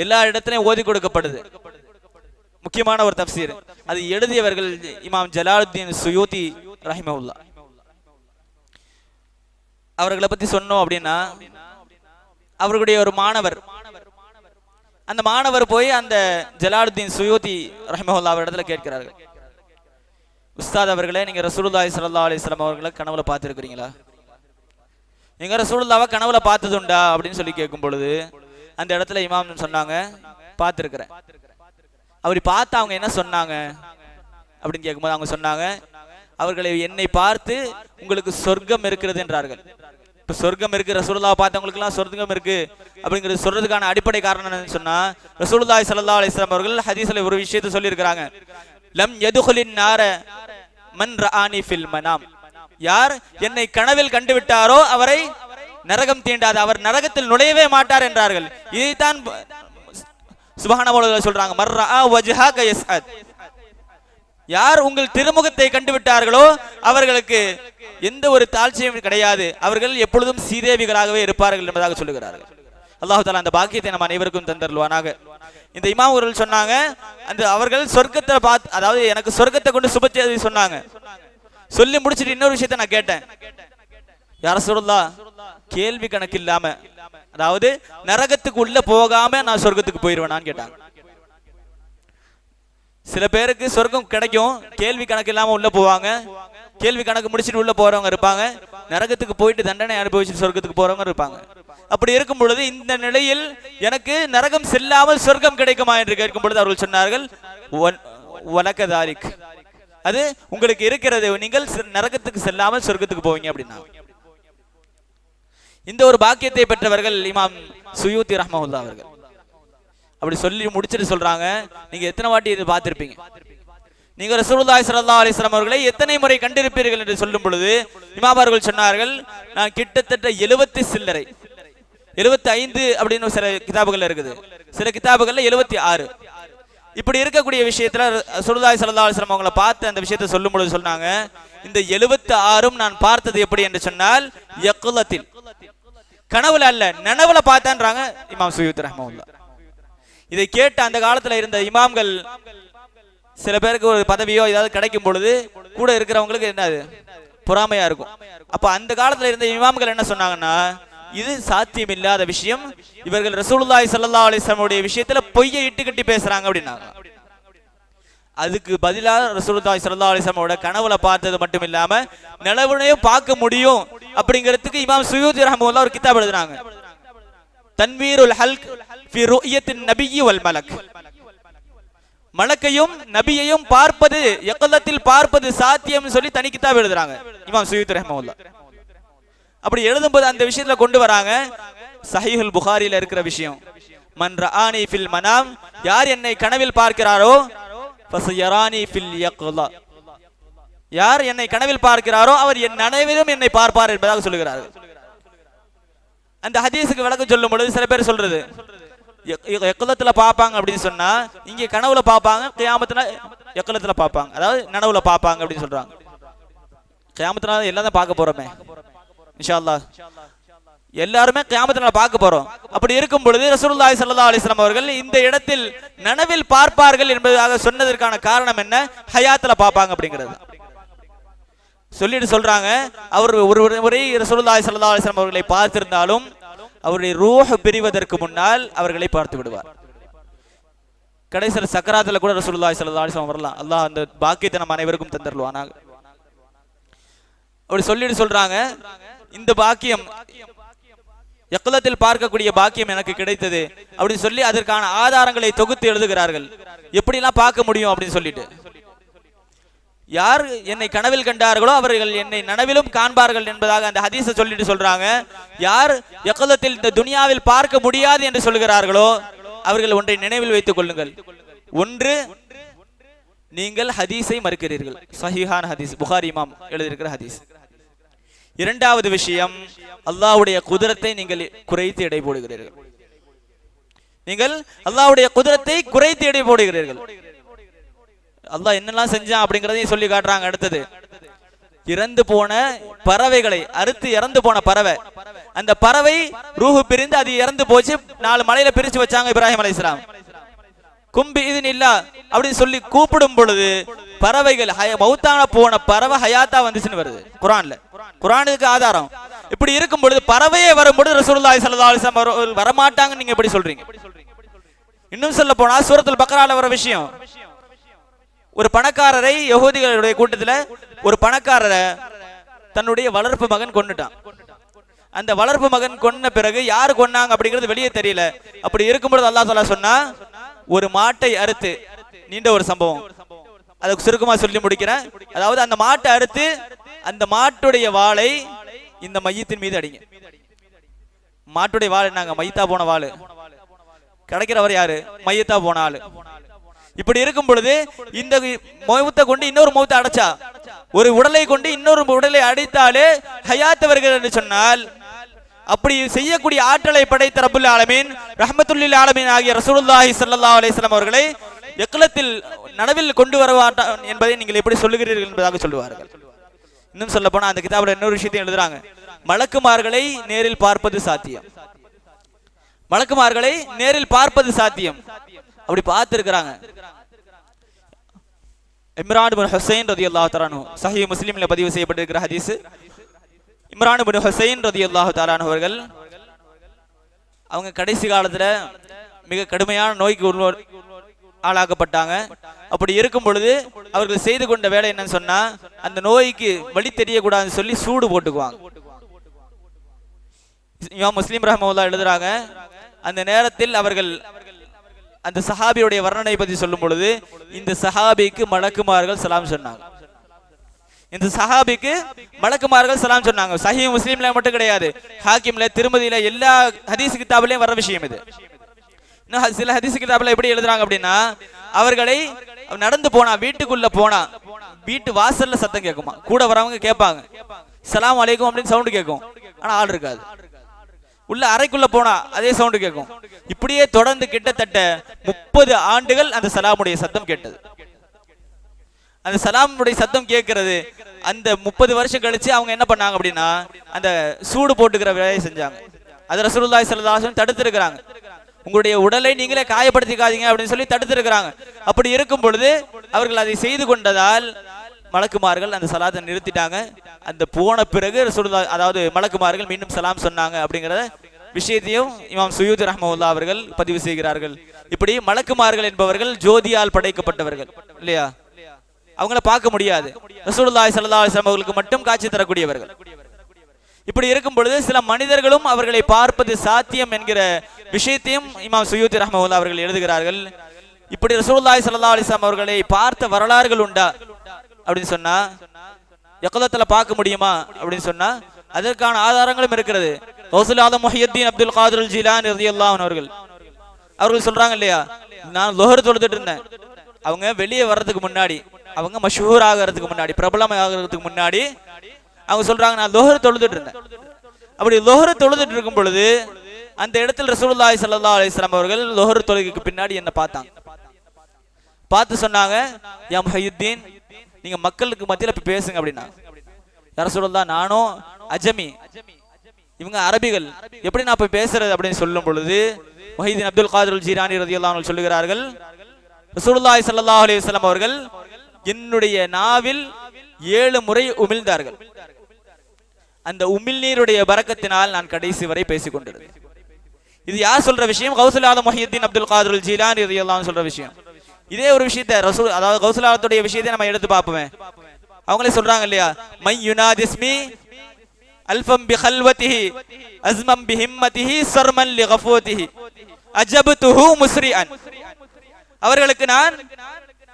எல்லா இடத்துலையும் ஓதி கொடுக்கப்படுது. முக்கியமான ஒரு தஃப்சீர். அது எழுதியவர்கள் இமாம் ஜலாலுத்தீன் சுயூதி ரஹிமஹுல்லா. அவர்களை பத்தி சொன்னோம் அப்படின்னா, அவர்களுடைய ஒரு மாணவர், அந்த மாணவர் போய் அந்த ஜலாலுத்தீன் சுயூதி ரஹிமஹுல்லா அவர் இடத்துல கேட்கிறார்கள், உஸ்தாத் அவர்களே, நீங்க ரசூலுல்லாஹி ஸல்லல்லாஹு அலைஹி வஸல்லம் அவர்களை கனவுல பார்த்திருக்கிறீங்களா? நீங்க ரசூலுல்லாஹ்வை கனவுல பார்த்ததுண்டா அப்படின்னு சொல்லி கேட்கும் பொழுது அந்த இடத்துல இமாம் சொன்னாங்க, பார்த்திருக்கிறேன். அப்படி பார்த்து அவங்க என்ன சொன்னாங்க அப்படின்னு கேட்கும்போது அவங்க சொன்னாங்க, அவர்களை என்னை பார்த்து உங்களுக்கு சொர்க்கம் இருக்கிறது என்றார்கள். இப்ப சொர்க்கம் இருக்கு, ரசூலுல்லாஹ் பார்த்தவங்களுக்கு எல்லாம் சொர்க்கம் இருக்கு அப்படிங்கிறது சொல்றதுக்கான அடிப்படை காரணம் என்னன்னு சொன்னா, ரசூலுல்லாஹி ஸல்லல்லாஹு அலைஹி வஸல்லம் அவர்கள் ஹதீஸ்ல ஒரு விஷயத்தை சொல்லி இருக்கிறாங்க, லம் யதுகுலின் நார மன் ரஆனி ஃபில் மனாம். யார் என்னை கனவில் கண்டு விட்டாரோ அவரை நரகம் தீண்டாது, அவர் நரகத்தில் நுழையவே மாட்டார் என்றார்கள். இதைத்தான் சுப்ஹானல்லாஹ் சொல்றாங்க, மர்ரா வஜ்ஹக யஸ்அத். யார் உங்கள் திருமுகத்தை கண்டு விட்டார்களோ அவர்களுக்கு எந்த ஒரு தாழ்ச்சியும் கிடையாது, அவர்கள் எப்பொழுதும் சீதேவிகளாகவே இருப்பார்கள் என்பதாக சொல்லுகிறார்கள். அல்லாஹ் தஆலா அந்த பாக்கியத்தை நம்ம அனைவருக்கும் தந்தருள்வானாக. இந்த இமாம் அவர்கள் சொன்னாங்க, அந்த அவர்கள் சொர்க்கத்தை பார்த்து, அதாவது எனக்கு சொர்க்கத்தை கொண்டு சுப செய்தி சொன்னாங்க. சொல்லி முடிச்சிட்டு இன்னொரு விஷயத்தை நான் கேட்டேன், யா ரசூலுல்லாஹ், கேள்வி கணக்கு இல்லாம, அதாவது நரகத்துக்கு உள்ள போகாம நான் சொர்க்கத்துக்கு போயிருவேனான்னு கேட்டாங்க. சில பேருக்கு சொர்க்கம் கிடைக்கும், கேள்வி கணக்கு இல்லாம உள்ள போவாங்க, கேள்வி கணக்கு முடிச்சுட்டு உள்ள போறவங்க இருப்பாங்க, நரகத்துக்கு போயிட்டு தண்டனை அனுபவிச்சுட்டு சொர்க்கத்துக்கு போறவங்க இருப்பாங்க. அப்படி இருக்கும் பொழுது இந்த நிலையில் எனக்கு நரகம் செல்லாமல் சொர்க்கம் கிடைக்குமா என்று கேட்கும் பொழுது அவர்கள் சொன்னார்கள், வலக்கதாலிக், அது உங்களுக்கு இருக்கிறது, நீங்கள் நரகத்துக்கு செல்லாமல் சொர்க்கத்துக்கு போவீங்க அப்படின்னா. இந்த ஒரு பாக்கியத்தை பெற்றவர்கள் இமாம் சுயூதி ரஹ்மஹுல்லாஹ் அவர்கள். அப்படி சொல்லி முடிச்சிட்டு சொல்றாங்க, நீங்க எத்தனை வாட்டி இது பார்த்திருப்பீங்க, நீங்க ரசூலுல்லாஹி ஸல்லல்லாஹு அலைஹி வஸல்லம் அவர்களை எத்தனை முறை கண்டிருப்பீர்கள் என்று சொல்லும் பொழுது இமாம் அவர்கள் சொன்னார்கள், நான் கிட்டத்தட்ட 70 சில்லறை, 75 அப்படின்னு சில கிதாபுகள் இருக்குது, சில கிதாபுகள்ல 76. இப்படி இருக்கக்கூடிய விஷயத்துல ரசூலுல்லாஹி ஸல்லல்லாஹு அலைஹி வஸல்லம் அவங்களை பார்த்து அந்த விஷயத்தை சொல்லும் பொழுது சொன்னாங்க, இந்த 76 நான் பார்த்தது எப்படி என்று சொன்னால் யக்லத்தில், கனவுல அல்ல நனவுல பார்த்தான்றாங்க இமாம் சுயூதி ரஹ்மஹுல்லாஹ். இதை கேட்ட அந்த காலத்துல இருந்த இமாம்கள், சில பேருக்கு ஒரு பதவியோ ஏதாவது கிடைக்கும் பொழுது கூட இருக்கிறவங்களுக்கு என்னது பொறாமையா இருக்கும். அப்ப அந்த காலத்துல இருந்த இமாம்கள் என்ன சொன்னாங்கன்னா, இது சாத்தியம் இல்லாத விஷயம், இவர்கள் ரசூலுல்லாஹி ஸல்லல்லாஹு அலைஹி வஸல்லம் உடைய விஷயத்துல பொய்யை இட்டு கட்டி பேசுறாங்க அப்படின்னாங்க. அதுக்கு பதிலாக ரசூலுல்லாஹி ஸல்லல்லாஹு அலைஹி வஸல்லம் கனவுல பார்த்தது மட்டும் இல்லாம நிலவுனையும் பார்க்க முடியும் அப்படிங்கிறதுக்கு இமாம் சுயூதி ரஹ்மஹுல்லாஹ் ஒரு கிதாப் எழுதுறாங்க, தன்வீருல் ஹல்க் ஃபி ருயத்தின் நபியி வல் மலக். மலக்கையும் நபியையும் பார்ப்பது, யக்லத்தில் பார்ப்பது சாத்தியம் சொல்லி தனி கிதாப் எழுதுறாங்க இமாம் சுயூதி ரஹ்மஹுல்லாஹ். அப்படி எழுதும்போது அந்த விஷயத்துல கொண்டு வராங்க, சஹீஹுல் புகாரில இருக்கிற விஷயம், மன் ரஆனி ஃபில் மனாம், யார் என்னை கனவில் பார்க்கிறாரோ ஃபஸயரானி ஃபில் யக்லா, யார் என்னை கனவில் பார்க்கிறாரோ அவர் என் நனவிலும் என்னை பார்ப்பார் என்பதாக சொல்லுகிறார்கள். அந்த ஹதீஸுக்கு விளக்கம் சொல்லும் பொழுது சில பேர் சொல்றது, யக்லத்துல பார்ப்பாங்க அப்படின்னு சொன்னா இங்க கனவுல பார்ப்பாங்க, கியாமத்துல யக்லத்துல பார்ப்பாங்க, அதாவது நனவுல பார்ப்பாங்க அப்படின்னு சொல்றாங்க. கியாமத்துல எல்லாம் தான் பார்க்க போறோமே இன்ஷா அல்லாஹ், எல்லாருமே கியாமத்துல பார்க்க போறோம். அப்படி இருக்கும் பொழுது ரசூலுல்லாஹி ஸல்லல்லாஹு அலைஹி வஸல்லம் அவர்கள் இந்த இடத்தில் நனவில் பார்ப்பார்கள் என்பதாக சொன்னதற்கான காரணம் என்ன, ஹயாத்துல பார்ப்பாங்க அப்படிங்கிறது சொல்லிட்டு சொல்றாங்க. அவர் ஒரு முறை ரசூலுல்லாஹி ஸல்லல்லாஹு அலைஹி வஸல்லம் அவர்களை பார்த்திருந்தாலும் அவருடைய ரூஹ் பிரிவதற்கு முன்னால் அவர்களை பார்த்து விடுவார். கடைசியில் சக்கராத்துல கூட ரசூலுல்லாஹி ஸல்லல்லாஹு அலைஹி வஸல்லம் வரலாம். அல்லாஹ் அந்த பாக்கியத்தை நம்ம அனைவருக்கும் தந்தருள்வானாக. அப்படி சொல்லிட்டு சொல்றாங்க, இந்த பாக்கியம் யக்லத்தில் பார்க்கக்கூடிய பாக்கியம் எனக்கு கிடைத்தது அப்படின்னு சொல்லி அதற்கான ஆதாரங்களை தொகுத்து எழுதுகிறார்கள், எப்படிலாம் பார்க்க முடியும் அப்படின்னு சொல்லிட்டு. யார் என்னை கனவில் கண்டார்களோ அவர்கள் என்னை நனவிலும் காண்பார்கள் என்பதாக அந்த ஹதீஸை சொல்லிட்டு சொல்றாங்க. யார் யக்லத்தில் இந்த துனியாவில் பார்க்க முடியாது என்று சொல்கிறார்களோ அவர்கள் ஒன்றை நினைவில் வைத்துக் கொள்ளுங்கள், ஒன்று நீங்கள் ஹதீஸை மறுக்கிறீர்கள். சஹீஹான ஹதீஸ், புகாரி இமாம் எழுதியிருக்கிற ஹதீஸ். இரண்டாவது விஷயம், அல்லாஹ்வுடைய குதிரத்தை நீங்கள் குறைத்து எடை போடுகிறீர்கள். நீங்கள் அல்லாஹ்வுடைய குதிரத்தை குறைத்து எடை போடுகிறீர்கள். அல்லாஹ் என்னெல்லாம் செஞ்சான் அப்படிங்கறதையும் சொல்லி காட்டுறாங்க. அடுத்தது, இறந்து போன பறவைகளை அறுத்து இறந்து போன பறவை, அந்த பறவை ரூஹு பிரிந்து அது இறந்து போச்சு. 4 மலையில பிரிச்சு வச்சாங்க இப்ராஹிம் அலைஹிஸ்ஸலாம். கும்பி இது இல்லா அப்படின்னு சொல்லி கூப்பிடும் பொழுது பறவைகள் மௌத்தான போன பறவை ஹயாத்தா வந்துச்சுன்னு வருது குர்ஆன்ல. குர்ஆனுக்கு ஆதாரம். இப்படி இருக்கும் பொழுது பறவையே வரும்பொழுது ரசூலுல்லாஹி ஸல்லல்லாஹு அலைஹி வஸல்லம் அவர்கள் வரமாட்டாங்க நீங்க எப்படி சொல்றீங்க? இன்னும் சொல்ல போனா சூரத்துல் பக்ரால வர விஷயம், ஒரு பணக்காரரை யஹூதிகளுடைய கூட்டத்துல ஒரு பணக்காரரை தன்னுடைய வளர்ப்பு மகன் கொன்னுட்டான். அந்த வளர்ப்பு மகன் கொன்ன பிறகு யாரு கொன்னாங்க அப்படிங்கிறது வெளியே தெரியல. அப்படி இருக்கும்போது அல்லாஹ் தஆலா சொன்னா, ஒரு மாட்டை அறுத்து, நீண்ட ஒரு சம்பவம், அதுக்கு சுருக்கமா சொல்லி முடிக்கிறேன். அதாவது அந்த மாட்டை அறுத்து அந்த மாட்டுடைய வாளை இந்த மையத்தின் மீது அடிங்க. மாட்டுடைய வாள் என்னங்க? மையத்தா போன வாள். கிடைக்கிறவர் யாரு? மையத்தா போன ஆளு. இப்படி இருக்கும் பொழுது இந்த மௌத்தை கொண்டு இன்னொரு மௌத்தை அடைச்சா, ஒரு உடலை கொண்டு இன்னொரு உடலை அடித்தாலே ஹயாத் வருகிறது என்று சொன்னால், அப்படி செய்யக்கூடிய ஆற்றலை படைத்த ரப்புல் ஆலமீன் ரஹ்மத்துல் ஆலமீன் ஆகிய ரசூலுல்லாஹி ஸல்லல்லாஹு அலைஹி வஸல்லம் அவர்களை எக்லத்தில் நனவில் கொண்டு வரவாட்டான் என்பதை நீங்கள் எப்படி சொல்லுகிறீர்கள் என்பதாக சொல்லுவார்கள். இன்னும் சொல்ல போனா அந்த கிதாபுல இன்னொரு விஷயத்தையும் எழுதுறாங்க, மலக்குமார்களை நேரில் பார்ப்பது சாத்தியம். மலக்குமார்களை நேரில் பார்ப்பது சாத்தியம். அப்படி பார்த்திருக்கிறாங்க. இம்ரான் இப்னு ஹுசைன் ரலியல்லாஹு தஆலா அன்ஹு, சஹீஹ் முஸ்லிம்ல பதிவு செய்யப்பட்டிருக்கிற ஹதீஸ். இம்ரான் இப்னு ஹுசைன் ரலியல்லாஹு தஆலா அன்ஹு அவர்கள் அவங்க கடைசி காலத்துல மிக கடுமையான நோய்க்கு ஆளாக்கப்பட்டாங்க. அப்படி இருக்கும் பொழுது அவர்கள் செய்து கொண்ட வேலை என்னன்னு சொன்னா, அந்த நோய்க்கு வழி தெரியக்கூடாதுன்னு சொல்லி சூடு போட்டுக்குவாங்க. இமாம் முஸ்லிம் ரஹ்மத்துல்லாஹி எழுதுறாங்க, அந்த நேரத்தில் அவர்கள் அந்த சஹாபியுடைய வர்ணனை பற்றி சொல்லும் பொழுது, இந்த சஹாபிக்கு மலக்குமார்கள் சலாம் சொன்னாங்க. இந்த சஹாபிக்கு மலக்குமார்கள் சலாம் சொன்னாங்க. சஹீஹ் முஸ்லிம்ல மட்டும் கிடையாது, ஹாக்கிம்ல, திருமதியில, எல்லா ஹதீஸ் கிதாபிலையும் வர விஷயம் இது. சில ஹதீஸ் கிதாபில் எப்படி எழுதுறாங்க அப்படின்னா, அவர்களை நடந்து போனா, வீட்டுக்குள்ள போனா, வீட்டு வாசல்ல சத்தம் கேட்குமா, கூட வரவங்க கேட்பாங்க, சலாம் அலைக்கும் அப்படின்னு சவுண்ட் கேட்கும், ஆனா ஆள் இருக்காது. உள்ள அறைக்குள்ள போனா அதே சவுண்ட் கேட்கும். இப்படியே தொடர்ந்து கிட்டத்தட்ட 30 ஆண்டுகள் அந்த சலாமுடைய சத்தம் கேட்டது. அந்த சலாமுடைய சத்தம் கேட்கிறது. அந்த 30 வருஷம் கழிச்சு அவங்க என்ன பண்ணாங்க அப்படின்னா, அந்த சூடு போட்டுக்கிற வேலையை செஞ்சாங்க. அது ரசூலுல்லாஹி ஸல்லல்லாஹு அலைஹி வஸல்லம் தடுத்து இருக்கிறாங்க. உங்களுடைய உடலை நீங்களே காயப்படுத்திக்காதீங்க அப்படின்னு சொல்லி தடுத்து இருக்கிறாங்க. அப்படி இருக்கும் பொழுது அவர்கள் அதை செய்து கொண்டதால் மலக்குமார்கள் அந்த சலாத்தை நிறுத்திட்டாங்க. அந்த போன பிறகு ரசூலுல்லாஹ், அதாவது மலக்குமார்கள் மீண்டும் சலாம் சொன்னாங்க அப்படிங்கிற விஷயத்தையும் இமாம் சுயூதி ரஹ்மத்துல்லாஹி அவர்கள் பதிவு செய்கிறார்கள். இப்படி மலக்குமார்கள் என்பவர்கள் ஜோதியால் படைக்கப்பட்டவர்கள் இல்லையா, அவங்கள பார்க்க முடியாது. ரசூலுல்லாஹி ஸல்லல்லாஹு அலைஹி வஸல்லம் அவர்களுக்கு மட்டும் காட்சி தரக்கூடியவர்கள். இப்படி இருக்கும் பொழுது சில மனிதர்களும் அவர்களை பார்ப்பது சாத்தியம் என்கிற விஷயத்தையும் இமாம் சுயூதி ரஹ்மத்துல்லாஹி அவர்கள் எழுதுகிறார்கள். இப்படி ரசூலுல்லாஹி ஸல்லல்லாஹு அலைஹி வஸல்லம் அவர்களை பார்த்த வரலாறுகள் உண்டா அப்படின்னு சொன்னா, யக்லத்துல பார்க்க முடியுமா அப்படின்னு சொன்னா அதற்கான ஆதாரங்களும் இருக்கிறது. கௌசுல் ஆலம் முஹியுத்தீன் அப்துல் காதிர் ஜிலானி ரலியல்லாஹு அன்ஹு அவர்கள் சொல்றாங்க இல்லையா, நான் லுஹர் தொழுதுட்டு இருந்தேன். அவங்க வெளியே வர்றதுக்கு முன்னாடி, அவங்க மஷ்ஹூர் ஆகிறதுக்கு முன்னாடி, பிரபலம் ஆகிறதுக்கு முன்னாடி அவங்க சொல்றாங்க, நான் லுஹர் தொழுதுட்டு இருந்தேன். அப்படி லுஹர் தொழுதுட்டு இருக்கும் பொழுது அந்த இடத்துல ரசூலுல்லாஹி ஸல்லல்லாஹு அலைஹி வஸல்லம் அவர்கள் லுஹர் தொழுகைக்கு பின்னாடி என்ன பார்த்தாங்க. பார்த்து சொன்னாங்க, யா முஹியுத்தீன், நீங்க மக்களுக்கு மத்தியில போய் பேசுங்க அப்படின்னா. யா ரசூலுல்லாஹ், நானும் அஜமி, இவங்க அரபிகள், எப்படி நான் போய் பேசுறது அப்படின்னு சொல்லும் பொழுது முஹியுத்தீன் அப்துல் காதிர் ஜிலானி ரலியல்லாஹு அன்ஹு சொல்லுகிறார்கள், ரசூலுல்லாஹி ஸல்லல்லாஹு அலைஹி வஸல்லம் அவர்கள் என்னுடைய நாவில் 7 முறை உமிழ்ந்தார்கள். அந்த உமிழ்நீருடைய பரக்கத்தினால் நான் கடைசி வரை பேசிக் கொண்டிருந்தேன். இது யார் சொல்ற விஷயம்? கௌசுல் ஆலம் முஹியுத்தீன் அப்துல் காதிர் ஜிலானி ரலியல்லாஹு அன்ஹு சொல்ற விஷயம். இதே ஒரு விஷயத்தை ரசூல், அதாவது கௌசுல் ஆலத்துடைய விஷயத்தை நம்ம எடுத்து பார்ப்போமே. அவங்களே சொல்றாங்க இல்லையா, மை யுனாதிஸ்மி அல்ஃபம் பி கல்வதிஹி அஸ்மம் பி ஹிம்மதிஹி சர்மன் லி கஃபூதிஹி அஜப்துஹு முஸ்ரிஅன். அவர்களுக்கு நான்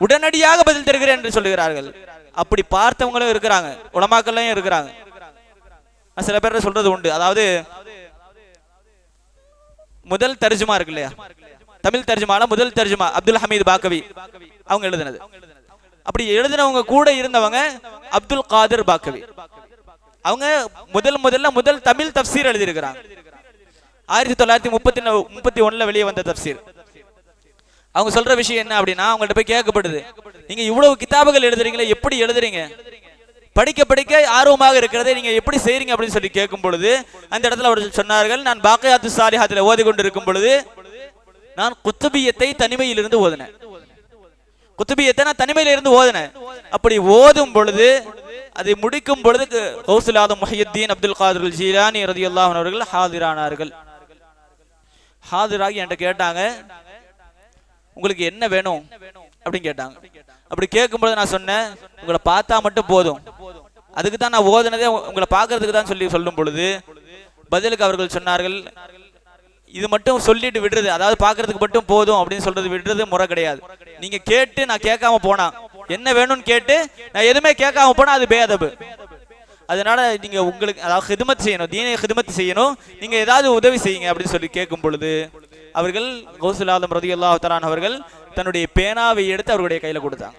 உடனடியாக பதில் தருகிறேன் என்று சொல்லுகிறார்கள். அப்படி பார்த்தவங்களும் இருக்கிறாங்க, உலமாக்கள்லயும் இருக்கிறாங்க. சில பேர் சொல்றது உண்டு, அதாவது முதல் தர்ஜுமா இருக்கு இல்லையா, தமிழ் தர்ஜுமால முதல் தர்ஜுமா அப்துல் ஹமீத் பாக்கவி அவங்க எழுதினது. அப்படி எழுதினவங்க கூட இருந்தவங்க அப்துல் காதிர் பாக்கவி. அவங்க முதல் தமிழ் தப்சீர் எழுதியிருக்கிறாங்க. 1931 வெளியே வந்த தப்சீர். அவங்க சொல்ற விஷயம் என்ன அப்படின்னா, அவங்கள்ட்ட போய் கேட்கப்படுது, நீங்க இவ்வளவு கிதாபுகள் எழுதுறீங்களே, எப்படி எழுதுறீங்க, படிக்க படிக்க ஆர்வமாக இருக்கிறதை நீங்க எப்படி செய்றீங்க அப்படின்னு சொல்லி கேட்கும் பொழுது, அந்த இடத்துல அவர்கள் சொன்னார்கள், நான் பாக்கியாத்து சாலிஹாத்துல ஓதி கொண்டிருக்கும் பொழுது நான் குத்துபியத்தை தனிமையிலிருந்து ஓதினேன். குத்துபியத்தை நான் தனிமையில இருந்து ஓதினேன். அப்படி ஓதும் பொழுது, அதை முடிக்கும் பொழுது கௌசுல் ஆதம் முஹியுத்தீன் அப்துல் காதிர் ஜீலானி ரலியல்லாஹு அன்ஹு அவர்கள் ஹாதிரானார்கள். ஹாதிராகி என்கிட்ட கேட்டாங்க, உங்களுக்கு என்ன வேணும் அப்படின்னு கேட்டாங்க. அப்படி கேட்கும்போது நான் சொன்னேன், உங்களை பார்த்தா மட்டும் போதும், அதுக்கு தான் நான் ஓதுனதே உங்களை பார்க்கறதுக்கு தான் சொல்லும் பொழுது பதிலுக்கு அவர்கள் சொன்னார்கள், இது மட்டும் சொல்லிட்டு விடுறது, அதாவது பார்க்கறதுக்கு மட்டும் போதும் அப்படின்னு சொல்றது விடுறது முறை கிடையாது. நீங்க கேட்டு நான் கேட்காம போனா, என்ன வேணும்னு கேட்டு நான் எதுவுமே கேட்காம போனா அது பேதபு. அதனால நீங்க உங்களுக்கு அதாவது ஹிதமத் செய்யணும், தீனை ஹிதமத் செய்யணும், நீங்க ஏதாவது உதவி செய்யுங்க அப்படின்னு சொல்லி கேட்கும் பொழுது அவர்கள் கௌசுல் ஆலம் ரலியல்லாஹு தஆலா அவர்கள் தன்னுடைய பேனாவை எடுத்து அவருடைய கையில கொடுத்தாங்க.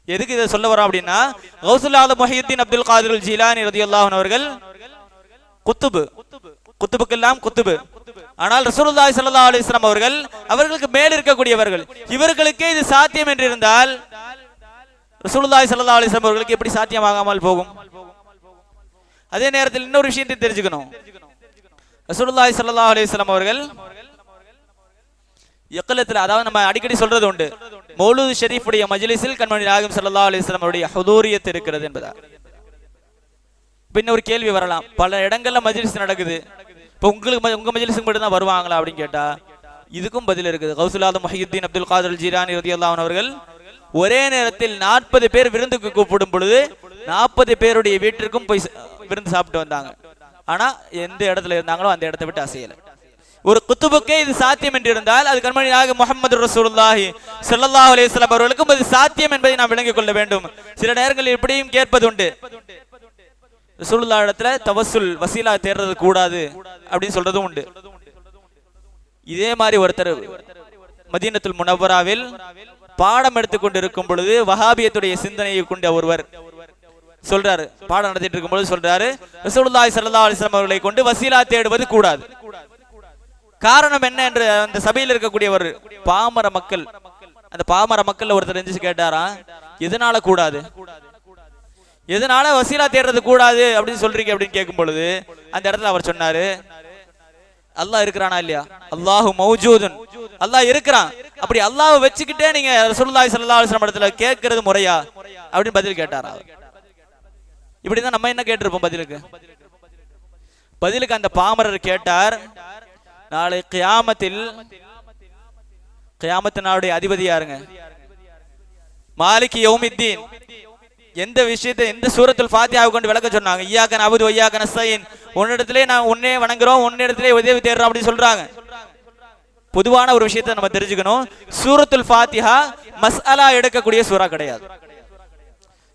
எதுக்கு இதை சொல்ல வரோம் அப்படின்னா, கௌசுல் ஆலம் முஹியுத்தீன் அப்துல் காதிர் ஜீலானி ரலியல்லாஹு அன்ஹு அவர்கள் குத்துபுக்கெல்லாம் குத்துபு. ஆனால் ரசூலுல்லாஹி ஸல்லல்லாஹு அலைஹி வஸல்லம் அவர்கள் அவர்களுக்கு மேல் இருக்கக்கூடியவர்கள், இவர்களுக்கே இது சாத்தியம் என்று இருந்தால் ரசூலுல்லாஹி ஸல்லல்லாஹு அலைஹி வஸல்லம் அவர்களுக்கு எப்படி சாத்தியமாகாமல் போகும்? அதே நேரத்தில் இன்னொரு விஷயத்தை தெரிஞ்சுக்கணும். ரசூலுல்லாஹி ஸல்லல்லாஹு அலைஹி வஸல்லம் அவர்கள் யக்லத்தில், அதாவது நம்ம அடிக்கடி சொல்றது உண்டு, மௌலூத் ஷரீஃப் உடைய மஜ்லிஸில் கண்மணி நாயகம் ஸல்லல்லாஹு அலைஹி வஸல்லம் அவருடைய ஹுதூரியத் இருக்கிறது என்பதா. பின்ன ஒரு கேள்வி வரலாம், பல இடங்கள்ல மஜ்லிஸ் நடக்குது, இப்போ உங்க மஜ்லிஸுக்கு மட்டும் தான் வருவாங்களா அப்படின்னு கேட்டா இதுக்கும் பதில் இருக்குது. கௌசுல் ஆலம் முஹியுத்தீன் அப்துல் காதிர் ஜீலானி ரலியல்லாஹு அன்ஹு அவர்கள் ஒரே நேரத்தில் 40 பேர் விருந்துக்கு கூப்பிடும் பொழுது 40 பேருடைய வீட்டிற்கும் போய் விருந்து சாப்பிட்டு வந்தாங்க. ஆனா எந்த இடத்துல இருந்தாங்களோ அந்த இடத்தை விட்டு அசையல. ஒரு குத்துபுக்கே இது சாத்தியம் என்று இருந்தால் அது கண்மணி நாயகம் முஹம்மது ரசூலுல்லாஹி ஸல்லல்லாஹு அலைஹி வஸல்லம் அவர்களுக்கும் அது சாத்தியம் என்பதை நாம் விளங்கிக் கொள்ள வேண்டும். சில நேரங்களில் இப்படியும் கேட்பது உண்டு, ரசூலுல்லாஹ் இடத்துல தவசுல் வசீலா தேடுறது கூடாது அப்படின்னு சொல்றதும் உண்டு. இதே மாதிரி ஒருத்தர் மதீனத்துல் முனவ்வராவில் பாடம் எடுத்துக் கொண்டு இருக்கும் பொழுது வஹாபியத்துடைய சிந்தனையை கொண்ட ஒருவர் சொல்றாரு, பாடம் நடத்திட்டு இருக்கும் பொழுது சொல்றாரு, ரசூலுல்லாஹி ஸல்லல்லாஹு அலைஹி வஸல்லம் அவர்களை கொண்டு வசீலா தேடுவது கூடாது. காரணம் என்ன என்று அந்த சபையில் இருக்கக்கூடியவர் பாமர மக்கள், அந்த பாமர மக்கள் ஒருத்தர் எந்திரிச்சு கேட்டாரா, எதனால கூடாது, எதனால வசீலா தேடுறது கூடாது அப்படின்னு சொல்றீங்க அப்படின்னு கேட்கும் பொழுது அந்த இடத்துல அவர் சொன்னாரு, அல்லாஹ் இருக்கிறானா இல்லையா, அல்லாஹு மௌஜூதுன், அல்லாஹ் இருக்கிறான், அப்படி அல்லாஹ்வை வச்சுக்கிட்டே நீங்க ரசூலுல்லாஹி ஸல்லல்லாஹு அலைஹி வஸல்லம் இடத்துல கேட்கறது முறையா அப்படின்னு பதில் கேட்டாரா. இப்படிதான் நம்ம என்ன கேட்டிருப்போம் பதிலுக்கு அந்த பாமரர் கேட்டார், நாளை கியாமத்து நாளுடைய அதிபதி யாருங்க, மாலிக் யௌமித்தீன். எந்த விஷயத்தை எந்த சூரத்துல் ஃபாத்திஹாவை கொண்டு விளக்க சொன்னாங்க, இய்யாக நஅபுது வ இய்யாக நஸ்தஈன், உன்னிடத்திலே நான் உன்னே வணங்குறோம், உன்னிடத்திலே உதவி தேடுறோம் அப்படி சொல்றாங்க. பொதுவான ஒரு விஷயத்தை நம்ம தெரிஞ்சுக்கணும், சூரத்துல் ஃபாத்திஹா மஸ்அலா எடுக்கக்கூடிய சூரா கிடையாது.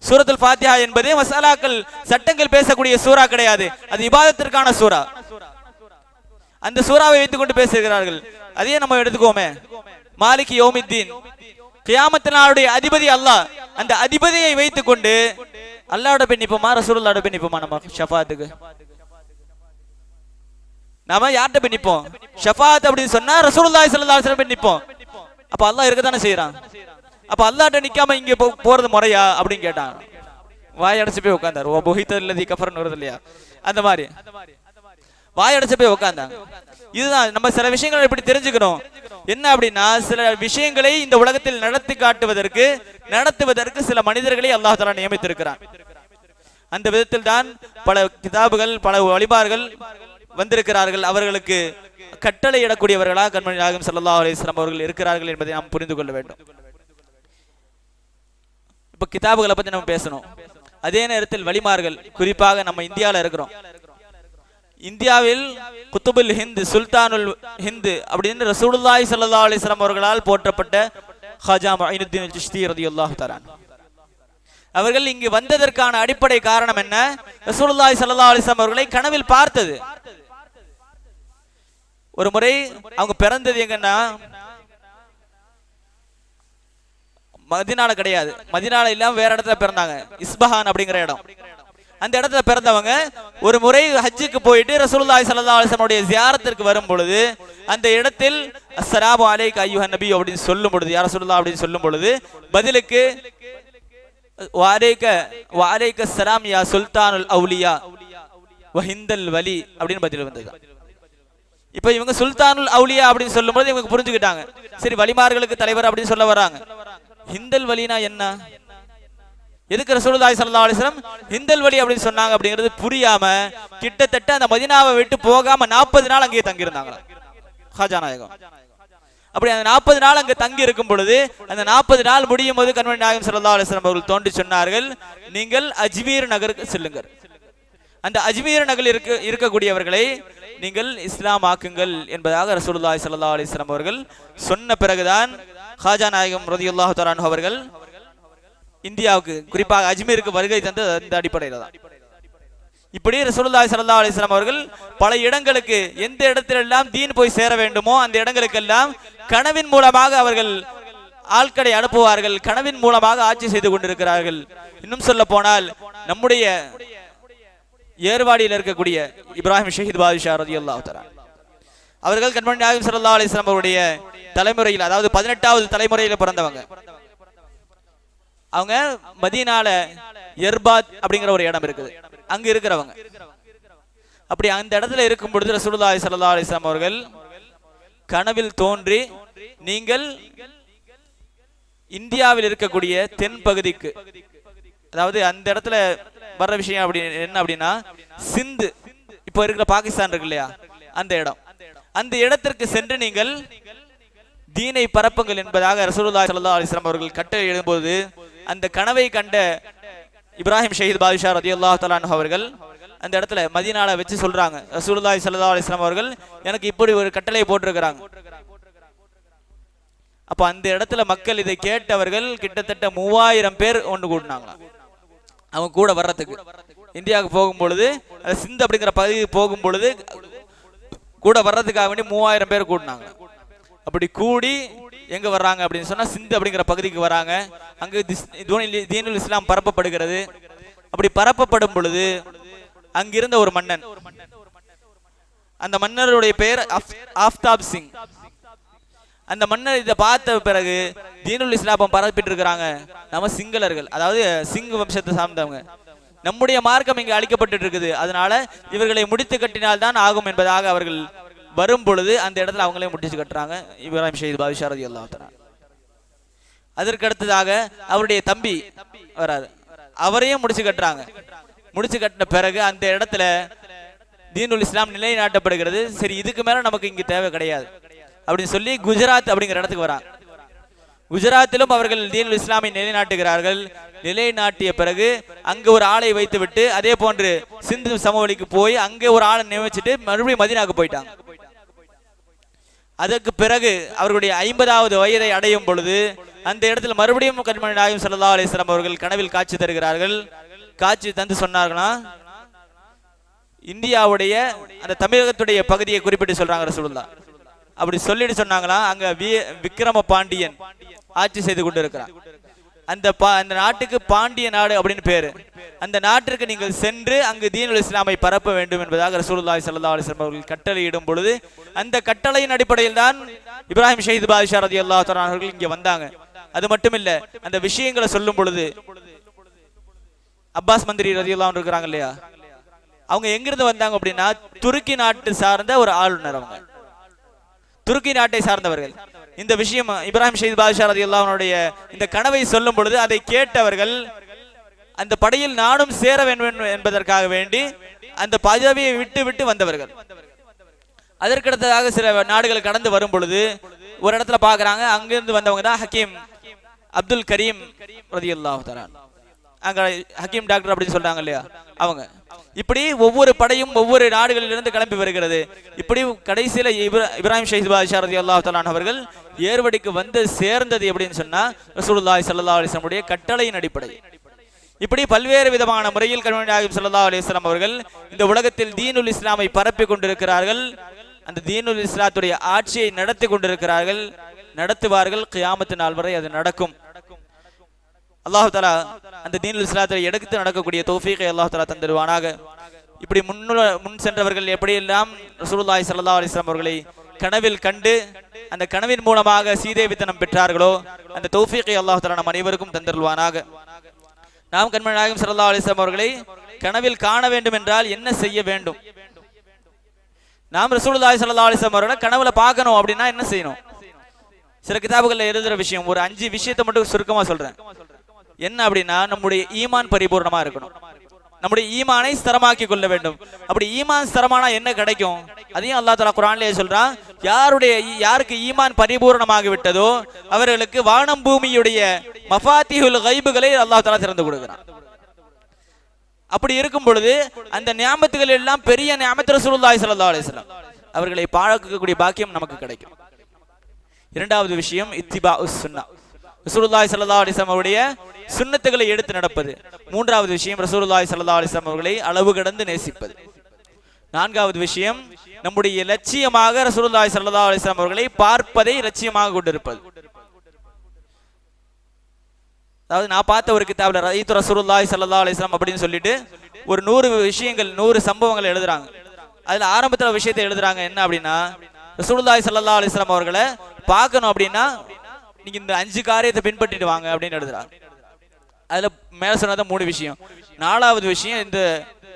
சூரத்துல் ஃபாத்திஹா என்பது மஸ்அலாக்கள் சட்டங்கள் பேசக்கூடிய சூரா கிடையாது, அது இபாதத்திற்கான சூரா. அந்த சூராவை வைத்துக் கொண்டு பேசுகிறார்கள். அதையே நம்ம எடுத்துக்கோமே, மாலிக் யௌமித்தீன், கியாமத் நாளுடைய அதிபதி அல்லாஹ், அந்த அதிபதியை வைத்துக் கொண்டு அல்லாஹ்வோட போய் நிப்போமா, ரசூலுல்லாஹ்வோட போய் நிப்போமா? நம்ம ஷஃபாத்துக்கு நாம யார்கிட்ட போய் நிப்போம்? ஷஃபாத் அப்படின்னு சொன்னா ரசூலுல்லாஹி ஸல்லல்லாஹு அலைஹி வஸல்லம் போய் நிப்போம். அப்ப அல்லாஹ் இருக்கதானே செய்யறான், அப்ப அல்லாஹ்ட்ட நிக்காம இங்க போறது முறையா அப்படின்னு கேட்டாங்க. வாயடைச்சு போய் உட்கார்ந்தார். ஓ புஹித்தல்லதி கஃபர்னு வருது இல்லையா, அந்த மாதிரி வாயடைச்சு போய் உட்கார்ந்தாங்க. இதுதான் நம்ம சில விஷயங்களை எப்படி தெரிஞ்சுக்கணும் என்ன அப்படின்னா, சில விஷயங்களை இந்த உலகத்தில் நடத்துவதற்கு சில மனிதர்களை அல்லாஹ் தஆலா நியமித்திருக்கிறான். அந்த விதத்தில் தான் பல கிதாபுகள் பல வலிமார்கள் வந்திருக்கிறார்கள். அவர்களுக்கு கட்டளை இடக்கூடியவர்களாக கண்மணி நாயகம் ஸல்லல்லாஹு அலைஹி வஸல்லம் அவர்கள் இருக்கிறார்கள் என்பதை நாம் புரிந்து கொள்ள வேண்டும். இப்ப கிதாபுகளை பத்தி நம்ம பேசணும். அதே நேரத்தில் வலிமார்கள், குறிப்பாக நம்ம இந்தியாவில் இருக்கிறோம், இந்தியாவில் குத்துபுல் ஹிந்த், சுல்தானுல் ஹிந்த் அப்படின்னு ரசூலுல்லாஹி ஸல்லல்லாஹு அலைஹி வஸல்லம் அவர்களால் போற்றப்பட்ட ஹாஜா முஈனுத்தீன் சிஷ்தி ரலியல்லாஹு தஆலா அவர்கள் இங்கு வந்ததற்கான அடிப்படை காரணம் என்ன? ரசூலுல்லாஹி ஸல்லல்லாஹு அலைஹி வஸல்லம் அவர்களை கனவில் பார்த்தது. ஒரு முறை அவங்க பிறந்தது எங்கன்னா மதினால கிடையாது, மதினால இல்லாம வேற இடத்துல பிறந்தாங்க, இஸ்பஹான் அப்படிங்கிற இடம். அந்த இடத்துல பிறந்தவங்க ஒரு முறை ஹஜ்ஜுக்கு போயிட்டு ரசூலுல்லாஹி ஸல்லல்லாஹு அலைஹி வஸல்லம் உடைய ஜியாரத்திற்கு வரும் பொழுது அந்த இடத்தில் அஸ்ஸலாமு அலைக அய்யுஹன் நபி அப்படின்னு சொல்லும் பொழுது, யா ரசூலுல்லாஹ் அப்படின்னு சொல்லும் பொழுது பதிலுக்கு வஅலைக ஸலாம் யா சுல்தானுல் அவுலியா வஹிந்தல் வலி அப்படின்னு பதில் வந்தது. இப்ப இவங்க சுல்தானுல் அவுலியா அப்படின்னு சொல்லும்போது இவங்க புரிஞ்சுக்கிட்டாங்க, சரி வலிமார்களுக்கு தலைவர் அப்படின்னு சொல்ல வராங்க. ஹிந்தல் வலினா என்ன, எதுக்கு ரசூலுல்லாஹி ஸல்லல்லாஹு அலைஹி வஸல்லம் ஹிந்தல் வலி அப்படின்னு சொன்னாங்க அப்படிங்கிறது புரியாம கிட்டத்தட்ட அந்த மதீனாவை விட்டு போகாம 40 நாள் அங்கேயே தங்கி இருந்தாங்க ஹாஜா நாயகம். அப்படி அந்த 40 நாள் அங்க தங்கி இருக்கும் பொழுது அந்த 40 நாள் முடியும் போது கண்மணி நாயகம் ஸல்லல்லாஹு அலைஹி வஸல்லம் அவர்கள் தோன்றி சொன்னார்கள், நீங்கள் அஜ்மீர் நகருக்கு செல்லுங்கள், அந்த அஜ்மீர் நகரில் இருக்கக்கூடியவர்களை நீங்கள் இஸ்லாம் ஆக்குங்கள் என்பதாக ரசூலுல்லாஹி ஸல்லல்லாஹு அலைஹி வஸல்லம் அவர்கள் சொன்ன பிறகுதான் ஹாஜா நாயகம் ரலியல்லாஹு தஆலா அன்ஹு அவர்கள் இந்தியாவுக்கு குறிப்பாக அஜ்மீருக்கு வருகை தந்து அந்த அடிப்படையில் தான். இப்படி ரசூலுல்லாஹி ஸல்லல்லாஹு அலைஹி வஸல்லம் அவர்கள் பல இடங்களுக்கு எந்த இடத்திலெல்லாம் தீன் போய் சேர வேண்டுமோ அந்த இடங்களுக்கெல்லாம் கனவின் மூலமாக அவர்கள் ஆட்களை அனுப்புவார்கள், கனவின் மூலமாக ஆட்சி செய்து கொண்டிருக்கிறார்கள். இன்னும் சொல்ல போனால் நம்முடைய ஏர்வாடியில் இருக்கக்கூடிய இப்ராஹிம் ஷஹீத் பாதுஷா ரலியல்லாஹு தஆலா அவர்கள் கண்மணி நாயகம் ஸல்லல்லாஹு அலைஹி வஸல்லம் அவருடைய தலைமுறையில், அதாவது 18வது தலைமுறையில பிறந்தவங்க. அவங்க மதீனால எர்பாத் அப்படிங்கிற ஒரு இடம் இருக்குது, அங்க இருக்கிறவங்க. அப்படி அந்த இடத்துல இருக்கும் பொழுது ரசூலுல்லாஹி ஸல்லல்லாஹு அலைஹி வஸல்லம் அவர்கள் கனவில் தோன்றி, நீங்கள் இந்தியாவில் இருக்கக்கூடிய தென் பகுதிக்கு, அதாவது அந்த இடத்துல வர்ற விஷயம் அப்படி என்ன அப்படின்னா சிந்து, இப்போ இருக்கிற பாகிஸ்தான் இருக்கு இல்லையா, அந்த இடம், அந்த இடத்திற்கு சென்று நீங்கள் தீனை பரப்புங்கள் என்பதாக ரசூலுல்லாஹி ஸல்லல்லாஹு அலைஹி வஸல்லம் அவர்கள் கட்டளை இடும்போது அந்த கனவை கண்ட இப்ராஹிம் ஷஹீத் பாதுஷா ரலியல்லாஹு தஆலா அன்ஹு அவர்கள் அந்த இடத்துல மதீனால வச்சு சொல்றாங்க, ரசூலுல்லாஹி ஸல்லல்லாஹு அலைஹி வஸல்லம் அவர்கள் எனக்கு இப்படி ஒரு கட்டளை போட்டிருக்கிறாங்க. அப்ப அந்த இடத்துல மக்கள் இதை கேட்டவர்கள் கிட்டத்தட்ட 3000 பேர் ஒன்று கூட்டினாங்க அவங்க கூட வர்றதுக்கு. இந்தியாவுக்கு போகும் பொழுது சிந்து அப்படிங்கிற பகுதிக்கு போகும் பொழுது கூட வர்றதுக்காக வேண்டி 3000 பேர் கூட்டினாங்க. அப்படி கூடி எங்க வர்றாங்க அப்படின்னு சொன்னா சிந்து அப்படிங்கிற பகுதிக்கு வராங்க. அங்கு தீனுல் இஸ்லாம் பரப்பப்படுகிறது. அப்படி பரப்பப்படும் பொழுது அங்கிருந்த ஒரு மன்னன், அந்த மன்னருடைய பெயர் ஆஃப்தாப் சிங். அந்த மன்னர் இதை பார்த்த பிறகு தீனுல் இஸ்லாம் பரப்பிட்டு இருக்கிறாங்க, நம்ம சிங்களர்கள், அதாவது சிங் வம்சத்தை சார்ந்தவங்க, நம்முடைய மார்க்கம் இங்கு அளிக்கப்பட்டு இருக்குது, அதனால இவர்களை முடித்து கட்டினால் தான் ஆகும் என்பதாக அவர்கள் வரும் பொழுது அந்த இடத்துல அவங்களே முடிச்சு கட்டுறாங்க இப்ராஹிம் ஷஹீத் பாதுஷா ரலியல்லாஹு தஆலா. அதற்கு அடுத்ததாக அவருடைய தம்பி வராரு, அவரையும் முடிச்சு கட்டுறாங்க. முடிச்சு கட்டின பிறகு அந்த இடத்துல தீனுல் இஸ்லாம் நிலைநாட்டப்படுகிறது. சரி, இதுக்கு மேல நமக்கு இங்கு தேவை கிடையாது அப்படின்னு சொல்லி குஜராத் அப்படிங்கிற இடத்துக்கு வராங்க. குஜராத்திலும் அவர்கள் தீனுல் இஸ்லாமை நிலைநாட்டுகிறார்கள். நிலைநாட்டிய பிறகு அங்கு ஒரு ஆளை வைத்து விட்டு அதே போன்று சிந்து சமவெளிக்கு போய் அங்கே ஒரு ஆளை நியமிச்சுட்டு மறுபடியும் மதீனாவுக்கு போயிட்டாங்க. அதற்கு பிறகு அவர்களுடைய 50வது வயதை அடையும் பொழுது அந்த இடத்துல மறுபடியும் கண்மணி நாயகம் ஸல்லல்லாஹு அலைஹி வஸல்லம் அவர்கள் கனவில் காட்சி தருகிறார்கள். காட்சி தந்து சொன்னார்களா, இந்தியாவுடைய அந்த தமிழகத்துடைய பகுதியை குறிப்பிட்டு சொல்றாங்க ரசூலுல்லாஹ். அப்படி சொல்லிட்டு சொன்னாங்களா, அங்க விக்ரம பாண்டியன் ஆட்சி செய்து கொண்டு இருக்கிறான். அந்த நாட்டுக்கு பாண்டிய நாடு அப்படின்னு பேரு. அந்த நாட்டிற்கு நீங்கள் சென்று அங்கு தீனுல் இஸ்லாமை பரப்ப வேண்டும் என்பதாக ரசூலுல்லாஹி ஸல்லல்லாஹு அலைஹி வஸல்லம் அவர்கள் கட்டளையிடும் பொழுது அந்த கட்டளையின் அடிப்படையில் தான் இப்ராஹிம் ஷஹீத் பாதுஷா ரலியல்லாஹு தஆலா அவர்கள் இங்கே வந்தாங்க. அது மட்டும் இல்ல, அந்த விஷயங்களை சொல்லும் பொழுது அப்பாஸ் மந்திரி ரலியல்லாஹு இருக்கிறாங்க இல்லையா, அவங்க எங்கிருந்து வந்தாங்க அப்படின்னா துருக்கி நாட்டு சார்ந்த ஒரு ஆளுநர். அவங்க துருக்கி நாட்டை சார்ந்தவர்கள். இந்த விஷயம் இப்ராஹிம் ஷஹீத் பாதுஷா ரலியல்லாஹு அன்ஹுடைய இந்த கனவை சொல்லும் பொழுது அதை கேட்டவர்கள் அந்த படையில் நானும் சேர வேண்டும் என்பதற்காக வேண்டி அந்த பதவியை விட்டு விட்டு வந்தவர்கள். அதற்கடுத்ததாக சில நாடுகள் கடந்து வரும் பொழுது ஒரு இடத்துல பாக்குறாங்க, அங்கிருந்து வந்தவங்க தான் ஹக்கீம் அப்துல் கரீம் ரலியல்லாஹு தஆலா, அங்க ஹக்கீம் டாக்டர் அப்படின்னு சொல்றாங்க இல்லையா அவங்க. இப்படி ஒவ்வொரு படையும் ஒவ்வொரு நாடுகளிலிருந்து கிளம்பி வருகிறது. இப்படி கடைசியில இப்ராஹிம் ஷஹீத் பாதுஷா ரலியல்லாஹு தஆலா அவர்கள் ஏர்வடிக்கு வந்து சேர்ந்தது எப்படின்னு சொன்னா ரசூலுல்லாஹி ஸல்லல்லாஹு அலைஹி வஸல்லம் உடைய கட்டளையின் அடிப்படை. இப்படி பல்வேறு விதமான முறையில் கண்மணி நாயகம் ஸல்லல்லாஹு அலைஹி வஸல்லம் அவர்கள் இந்த உலகத்தில் தீனுல் இஸ்லாமை பரப்பி கொண்டிருக்கிறார்கள். அந்த தீனுல் இஸ்லாத்துடைய ஆட்சியை நடத்தி கொண்டிருக்கிறார்கள், நடத்துவார்கள். கியாமத்து நாள் வரை அது நடக்கும். அல்லாஹ் தஆலா அந்த தீனுல் இஸ்லாத்தை எடுத்து நடக்கக்கூடிய தௌஃபீகை அல்லாஹ் தஆலா தந்துடுவானாக. இப்படி முன் சென்றவர்கள் எப்படியெல்லாம் ரசூலுல்லாஹி ஸல்லல்லாஹு அலைஹி வஸல்லம் அவர்களை கனவில் கண்டு அந்த கனவின் மூலமாக சீதேவித்தனம் பெற்றார்களோ அந்த தௌஃபீகை அல்லாஹ் தஆலா நம் அனைவருக்கும் தந்தருள்வானாக. நாம் கண்மணி நாயகம் ஸல்லல்லாஹு அலைஹி வஸல்லம் அவர்களை கனவில் காண வேண்டும் என்றால் என்ன செய்ய வேண்டும்? நாம் ரசூலுல்லாஹி ஸல்லல்லாஹு அலைஹி வஸல்லம் அவர்களை கனவுல பார்க்கணும் அப்படின்னா என்ன செய்யணும்? சில கிதாபுகள்ல எழுதுற விஷயம் ஒரு 5 விஷயத்தை மட்டும் சுருக்கமா சொல்றேன். என்ன அப்படின்னா, நம்முடைய ஈமான் பரிபூர்ணமா இருக்கணும். நம்முடைய ஈமானை ஸ்திரமாக்கி கொள்ள வேண்டும். அப்படி ஈமான் ஸ்திரமானா என்ன கிடைக்கும்? அதையும் அல்லாஹ் தஆலா குர்ஆன்லயே சொல்றான். யாருக்கு ஈமான் பரிபூர்ணமாகி விட்டதோ அவர்களுக்கு வானம் பூமியுடைய மஃபாத்திஹுல் கைபுகளை அல்லாஹ் தஆலா திறந்து கொடுக்கிறான். அப்படி இருக்கும் பொழுது அந்த நியாமத்துகள் எல்லாம் பெரிய நியாமத் ரசூலுல்லாஹி ஸல்லல்லாஹு அலைஹி வஸல்லம் அவர்களை பார்க்கக்கூடிய பாக்கியம் நமக்கு கிடைக்கும். இரண்டாவது விஷயம் இத்திபாஉஸ் சுன்னah, ரசூலுல்லாஹி ஸல்லல்லாஹு அலைஹி வஸல்லம் அவருடைய சுன்னத்துகளை எடுத்து நடப்பது. மூன்றாவது விஷயம் ரசூலுல்லாஹி ஸல்லல்லாஹு அலைஹி வஸல்லம் அவர்களை அளவு கடந்து நேசிப்பது. நான்காவது விஷயம் நம்முடைய லட்சியமாக ரசூலுல்லாஹி ஸல்லல்லாஹு அலைஹி வஸல்லம் அவர்களை பார்ப்பதை லட்சியமாக கொண்டிருப்பது. அதாவது நான் பார்த்த ஒரு கிதாப்ல ரஈத்து ரசூலுல்லாஹி ஸல்லல்லாஹு அலைஹி வஸல்லம் அப்படின்னு சொல்லிட்டு ஒரு 100 விஷயங்கள் 100 சம்பவங்கள் எழுதுறாங்க. அதுல ஆரம்பத்துல விஷயத்தை எழுதுறாங்க என்ன அப்படின்னா, ரசூலுல்லாஹி ஸல்லல்லாஹு அலைஹி வஸல்லம் அவர்களை பார்க்கணும் அப்படின்னா நீங்க இந்த 5 காரியத்தை பின்பற்றிட்டு வாங்க அப்படின்னு எழுதுறாங்க. அதுல மேல சொன்னது 3 விஷயம். 4வது விஷயம் இந்த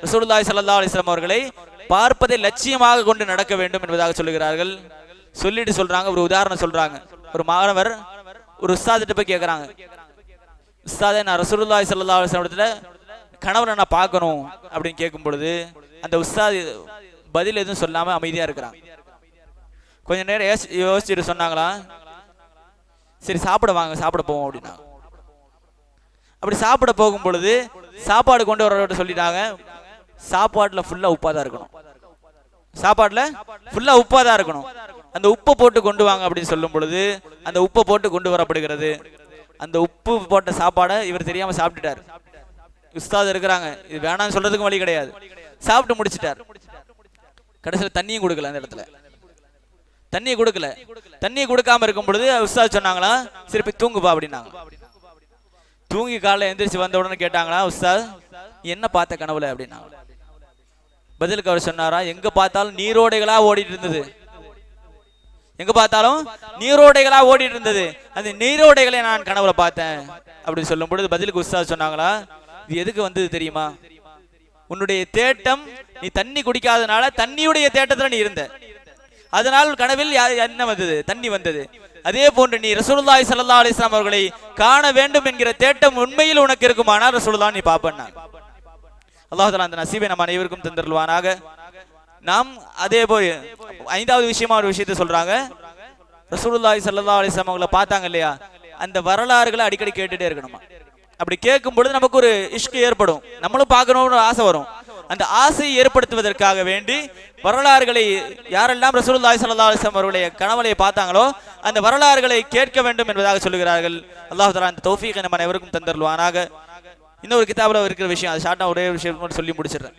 ரசூலுல்லாஹி ஸல்லல்லாஹு அலைஹி வஸல்லம் அவர்களை பார்ப்பதை லட்சியமாக கொண்டு நடக்க வேண்டும் என்பதாக சொல்லுகிறார்கள். சொல்லிட்டு சொல்றாங்க, ஒரு உதாரணம் சொல்றாங்க. ஒரு மாணவர் ஒரு உஸ்தாதிட்ட போய் கேட்கறாங்க, உஸ்தாதே நான் ரசூலுல்லாஹி ஸல்லல்லாஹு அலைஹி வஸல்லம் இடத்துல கனவுல நான் பார்க்கணும் அப்படின்னு கேட்கும் பொழுது அந்த உஸ்தாத் பதில் எதுவும் சொல்லாம அமைதியா இருக்கிறாங்க. கொஞ்ச நேரம் யோசிச்சுட்டு சொன்னாங்களா, சரி சாப்பிட வாங்க சாப்பிட போவோம் அப்படின்னா. அப்படி சாப்பிட போகும் பொழுது சாப்பாடு கொண்டு வரவர்கிட்ட சொல்லிட்டாங்க, சாப்பாட்டுல ஃபுல்லா உப்பா தான் இருக்கணும், சாப்பாட்டுல ஃபுல்லா உப்பா தான் இருக்கணும், அந்த உப்பை போட்டு கொண்டு வாங்க அப்படின்னு சொல்லும் பொழுது அந்த உப்பை போட்டு கொண்டு வரப்படுகிறது. அந்த உப்பு போட்ட சாப்பாடை இவர் தெரியாம சாப்பிட்டுட்டார். உஸ்தாத் இருக்கிறாங்க, இது வேணாம்னு சொல்றதுக்கும் வழி கிடையாது, சாப்பிட்டு முடிச்சிட்டார். கடைசியில் தண்ணியும் கொடுக்கல, அந்த இடத்துல தண்ணியை கொடுக்கல. தண்ணியை கொடுக்காம இருக்கும் பொழுது உஸ்தாத் சொன்னாங்களா, சரி போய் தூங்குப்பா அப்படின்னாங்க. தூங்கி காலைல எந்திரிச்சு வந்த உடனே கேட்டாங்களா, உஸ்தாத் என்ன பார்த்த கனவுல அப்படின்னாங்க. பதிலுக்கு அவர் சொன்னாரா, எங்க பார்த்தாலும் நீரோடைகளா ஓடிட்டு இருந்தது, எங்க பார்த்தாலும் நீரோடைகளா ஓடிட்டு இருந்தது, அந்த நீரோடைகளை நான் கனவுல பார்த்தேன் அப்படின்னு சொல்லும் பொழுது பதிலுக்கு உஸ்தாத் சொன்னாங்களா, இது எதுக்கு வந்தது தெரியுமா, உன்னுடைய தேட்டம் நீ தண்ணி குடிக்காதனால தண்ணியுடைய தேட்டத்துல நீ இருந்த, அதனால் கனவில் என்ன வந்தது, தண்ணி வந்தது. அதே போன்று நீ ரசூலுல்லாஹி ஸல்லல்லாஹு அலைஹி வஸல்லம் அவர்களை காண வேண்டும் என்கிற தேட்டம் உண்மையில் உனக்கு இருக்குமானால் ரசூலுல்லாஹ் நீ பாப்பன்னா. அல்லாஹ் தஆலா அந்த நசீபை நம்ம அனைவருக்கும் தந்தருள்வானாக. நாம் அதே போய் 5வது விஷயமா ஒரு விஷயத்தை சொல்றாங்க, ரசூலுல்லாஹி ஸல்லல்லாஹு அலைஹி வஸல்லம் அவங்களை பார்த்தாங்க இல்லையா, அந்த வரலாறுகளை அடிக்கடி கேட்டுட்டே இருக்கணுமா. அப்படி கேட்கும் பொழுது நமக்கு ஒரு இஷ்கு ஏற்படும், நம்மளும் பார்க்கணும்னு ஆசை வரும். அந்த ஆசையை ஏற்படுத்துவதற்காக வேண்டி வரலாறுகளை யாரெல்லாம் ரசூலுல்லாஹி ஸல்லல்லாஹு அலைஹி வஸல்லம் அவருடைய கனவுகளை பார்த்தாங்களோ அந்த வரலாறுகளை கேட்க வேண்டும் என்பதாக சொல்லுகிறார்கள். அல்லாஹ் தஆலா அந்த தௌஃபீகை நம்ம அனைவருக்கும் தந்தருள்வானாக. இன்னொரு கிதாபுல இருக்கிற விஷயம், அது ஷார்ட்டா ஒரே விஷயம் மட்டும் சொல்லி முடிச்சிடுறேன்.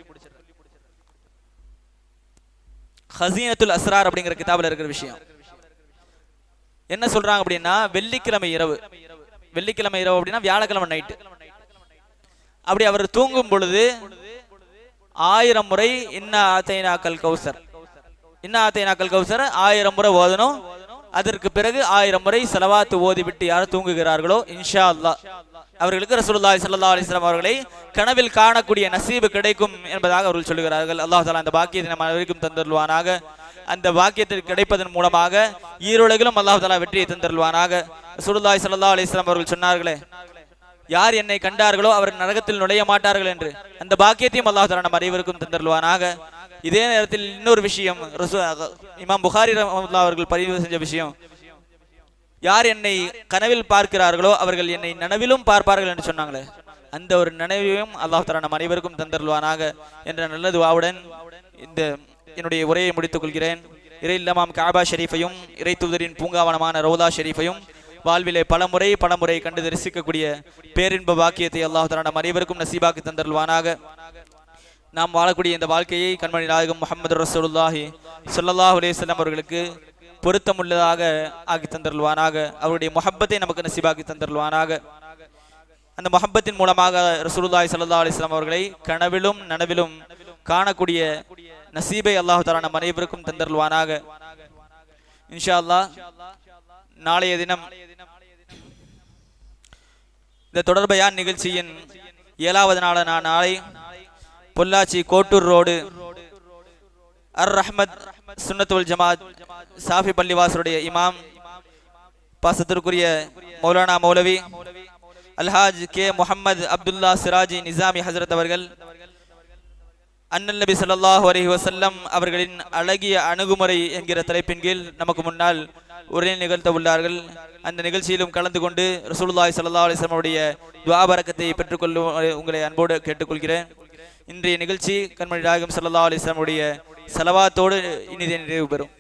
ஹஸீனத்துல் அஸ்ரார் அப்படிங்கிற கிதாபுல இருக்கிற விஷயம் என்ன சொல்றாங்க அப்படின்னா, வெள்ளிக்கிழமை இரவு அப்படின்னா வியாழக்கிழமை நைட்டு, அப்படி அவர் தூங்கும் பொழுது 1000 முறை இன்னா ஆத்தைனாக்கல் கௌசர் 1000 முறை ஓதணும். அதற்கு பிறகு 1000 முறை ஸலவாத் ஓதிவிட்டு யார் தூங்குகிறார்களோ இன்ஷா அல்லாஹ் அவர்களுக்கு ரசூலுல்லாஹி ஸல்லல்லாஹு அலைஹி வஸல்லம் அவர்களை கனவில் காணக்கூடிய நசீபு கிடைக்கும் என்பதாக அவர்கள் சொல்லுகிறார்கள். அல்லாஹ் தஆலா அந்த பாக்கியத்தை நம்ம அனைவருக்கும் தந்தருள்வானாக. அந்த பாக்கியத்தில் கிடைப்பதன் மூலமாக ஈருலகிலும் அல்லாஹ் தஆலா வெற்றியை தந்தருள்வானாக. ரசூலுல்லாஹி ஸல்லல்லாஹு அலைஹி வஸல்லம் அவர்கள் சொன்னார்களே, யார் என்னை கண்டார்களோ அவர் நரகத்தில் நுழைய மாட்டார்கள் என்று, அந்த பாக்கியத்தையும் அல்லாஹ் தஆலா நம்ம அனைவருக்கும் தந்தருள்வானாக. இதே நேரத்தில் இன்னொரு விஷயம், இமாம் புகாரி ரஹ்மத்துல்லாஹி அவர்கள் பதிவு செஞ்ச விஷயம், யார் என்னை கனவில் பார்க்கிறார்களோ அவர்கள் என்னை நனவிலும் பார்ப்பார்கள் என்று சொன்னாங்களே, அந்த ஒரு நினைவையும் அல்லாஹ் தஆலா நம் அனைவருக்கும் தந்தருள்வானாக என்ற நல்ல துஆவுடன் இந்த என்னுடைய உரையை முடித்துக் கொள்கிறேன். இறை இல்லமாம் காபா ஷரீஃபையும் இறை தூதரின் பூங்காவனமான ரௌதா ஷரீஃபையும் வாழ்விலே பலமுறை கண்டு தரிசிக்கக்கூடிய பேரின்ப பாக்கியத்தை அல்லாஹ் தஆலா நம் அனைவருக்கும் நசீபாக்கி தந்தருள்வானாக. நாம் வாழக்கூடிய இந்த வாழ்க்கையை கண்மணி நாயகம் முஹம்மது ரசூலுல்லாஹி ஸல்லல்லாஹு அலைஹி வஸல்லம் அவர்களுக்கு பொருத்தமுள்ளதாக ஆக்கி தந்தருள்வானாக. அவருடைய முஹப்பத்தை நமக்கு நசீபாக்கி தந்தருள்வானாக. அந்த முஹப்பத்தின் மூலமாக ரசூலுல்லாஹி ஸல்லல்லாஹு அலைஹி வஸல்லம் அவர்களை கனவிலும் நனவிலும் காணக்கூடிய நசீபை அல்லாஹ் தஆலா நம் அனைவருக்கும் தந்தருள்வானாக. இன்ஷா அல்லாஹ் நாளைய தினம் இந்த தொடர்பயான் நிகழ்ச்சியின் 7வது நாளை பொள்ளாச்சி கோட்டூர் ரோடு அர் ரஹ்மத் சுன்னத்துல் ஜமாத் சாஃபி பள்ளிவாசலுடைய இமாம் பாசத்திற்குரிய மௌலானா மௌலவி அல்ஹாஜ் கே முஹம்மது அப்துல்லா சிராஜி நிசாமி ஹசரத் அவர்கள் அன்னல் நபி ஸல்லல்லாஹு அலைஹி வஸல்லம் அவர்களின் அழகிய அணுகுமுறை என்கிற தலைப்பின் கீழ் நமக்கு முன்னால் உரை நிகழ்த்த உள்ளார்கள். அந்த நிகழ்ச்சியிலும் கலந்து கொண்டு ரசூலுல்லாஹி ஸல்லல்லாஹு அலைஹி வஸல்லம் உடைய துஆ பரக்கத்தை பெற்றுக்கொள்ளும் உங்களை அன்போடு கேட்டுக்கொள்கிறேன். இன்றைய நிகழ்ச்சி கண்மணி நாயகம் ஸல்லல்லாஹு அலைஹி வஸல்லம் உடைய ஸலவாத்தோடு இனிதே நிறைவு பெறும்.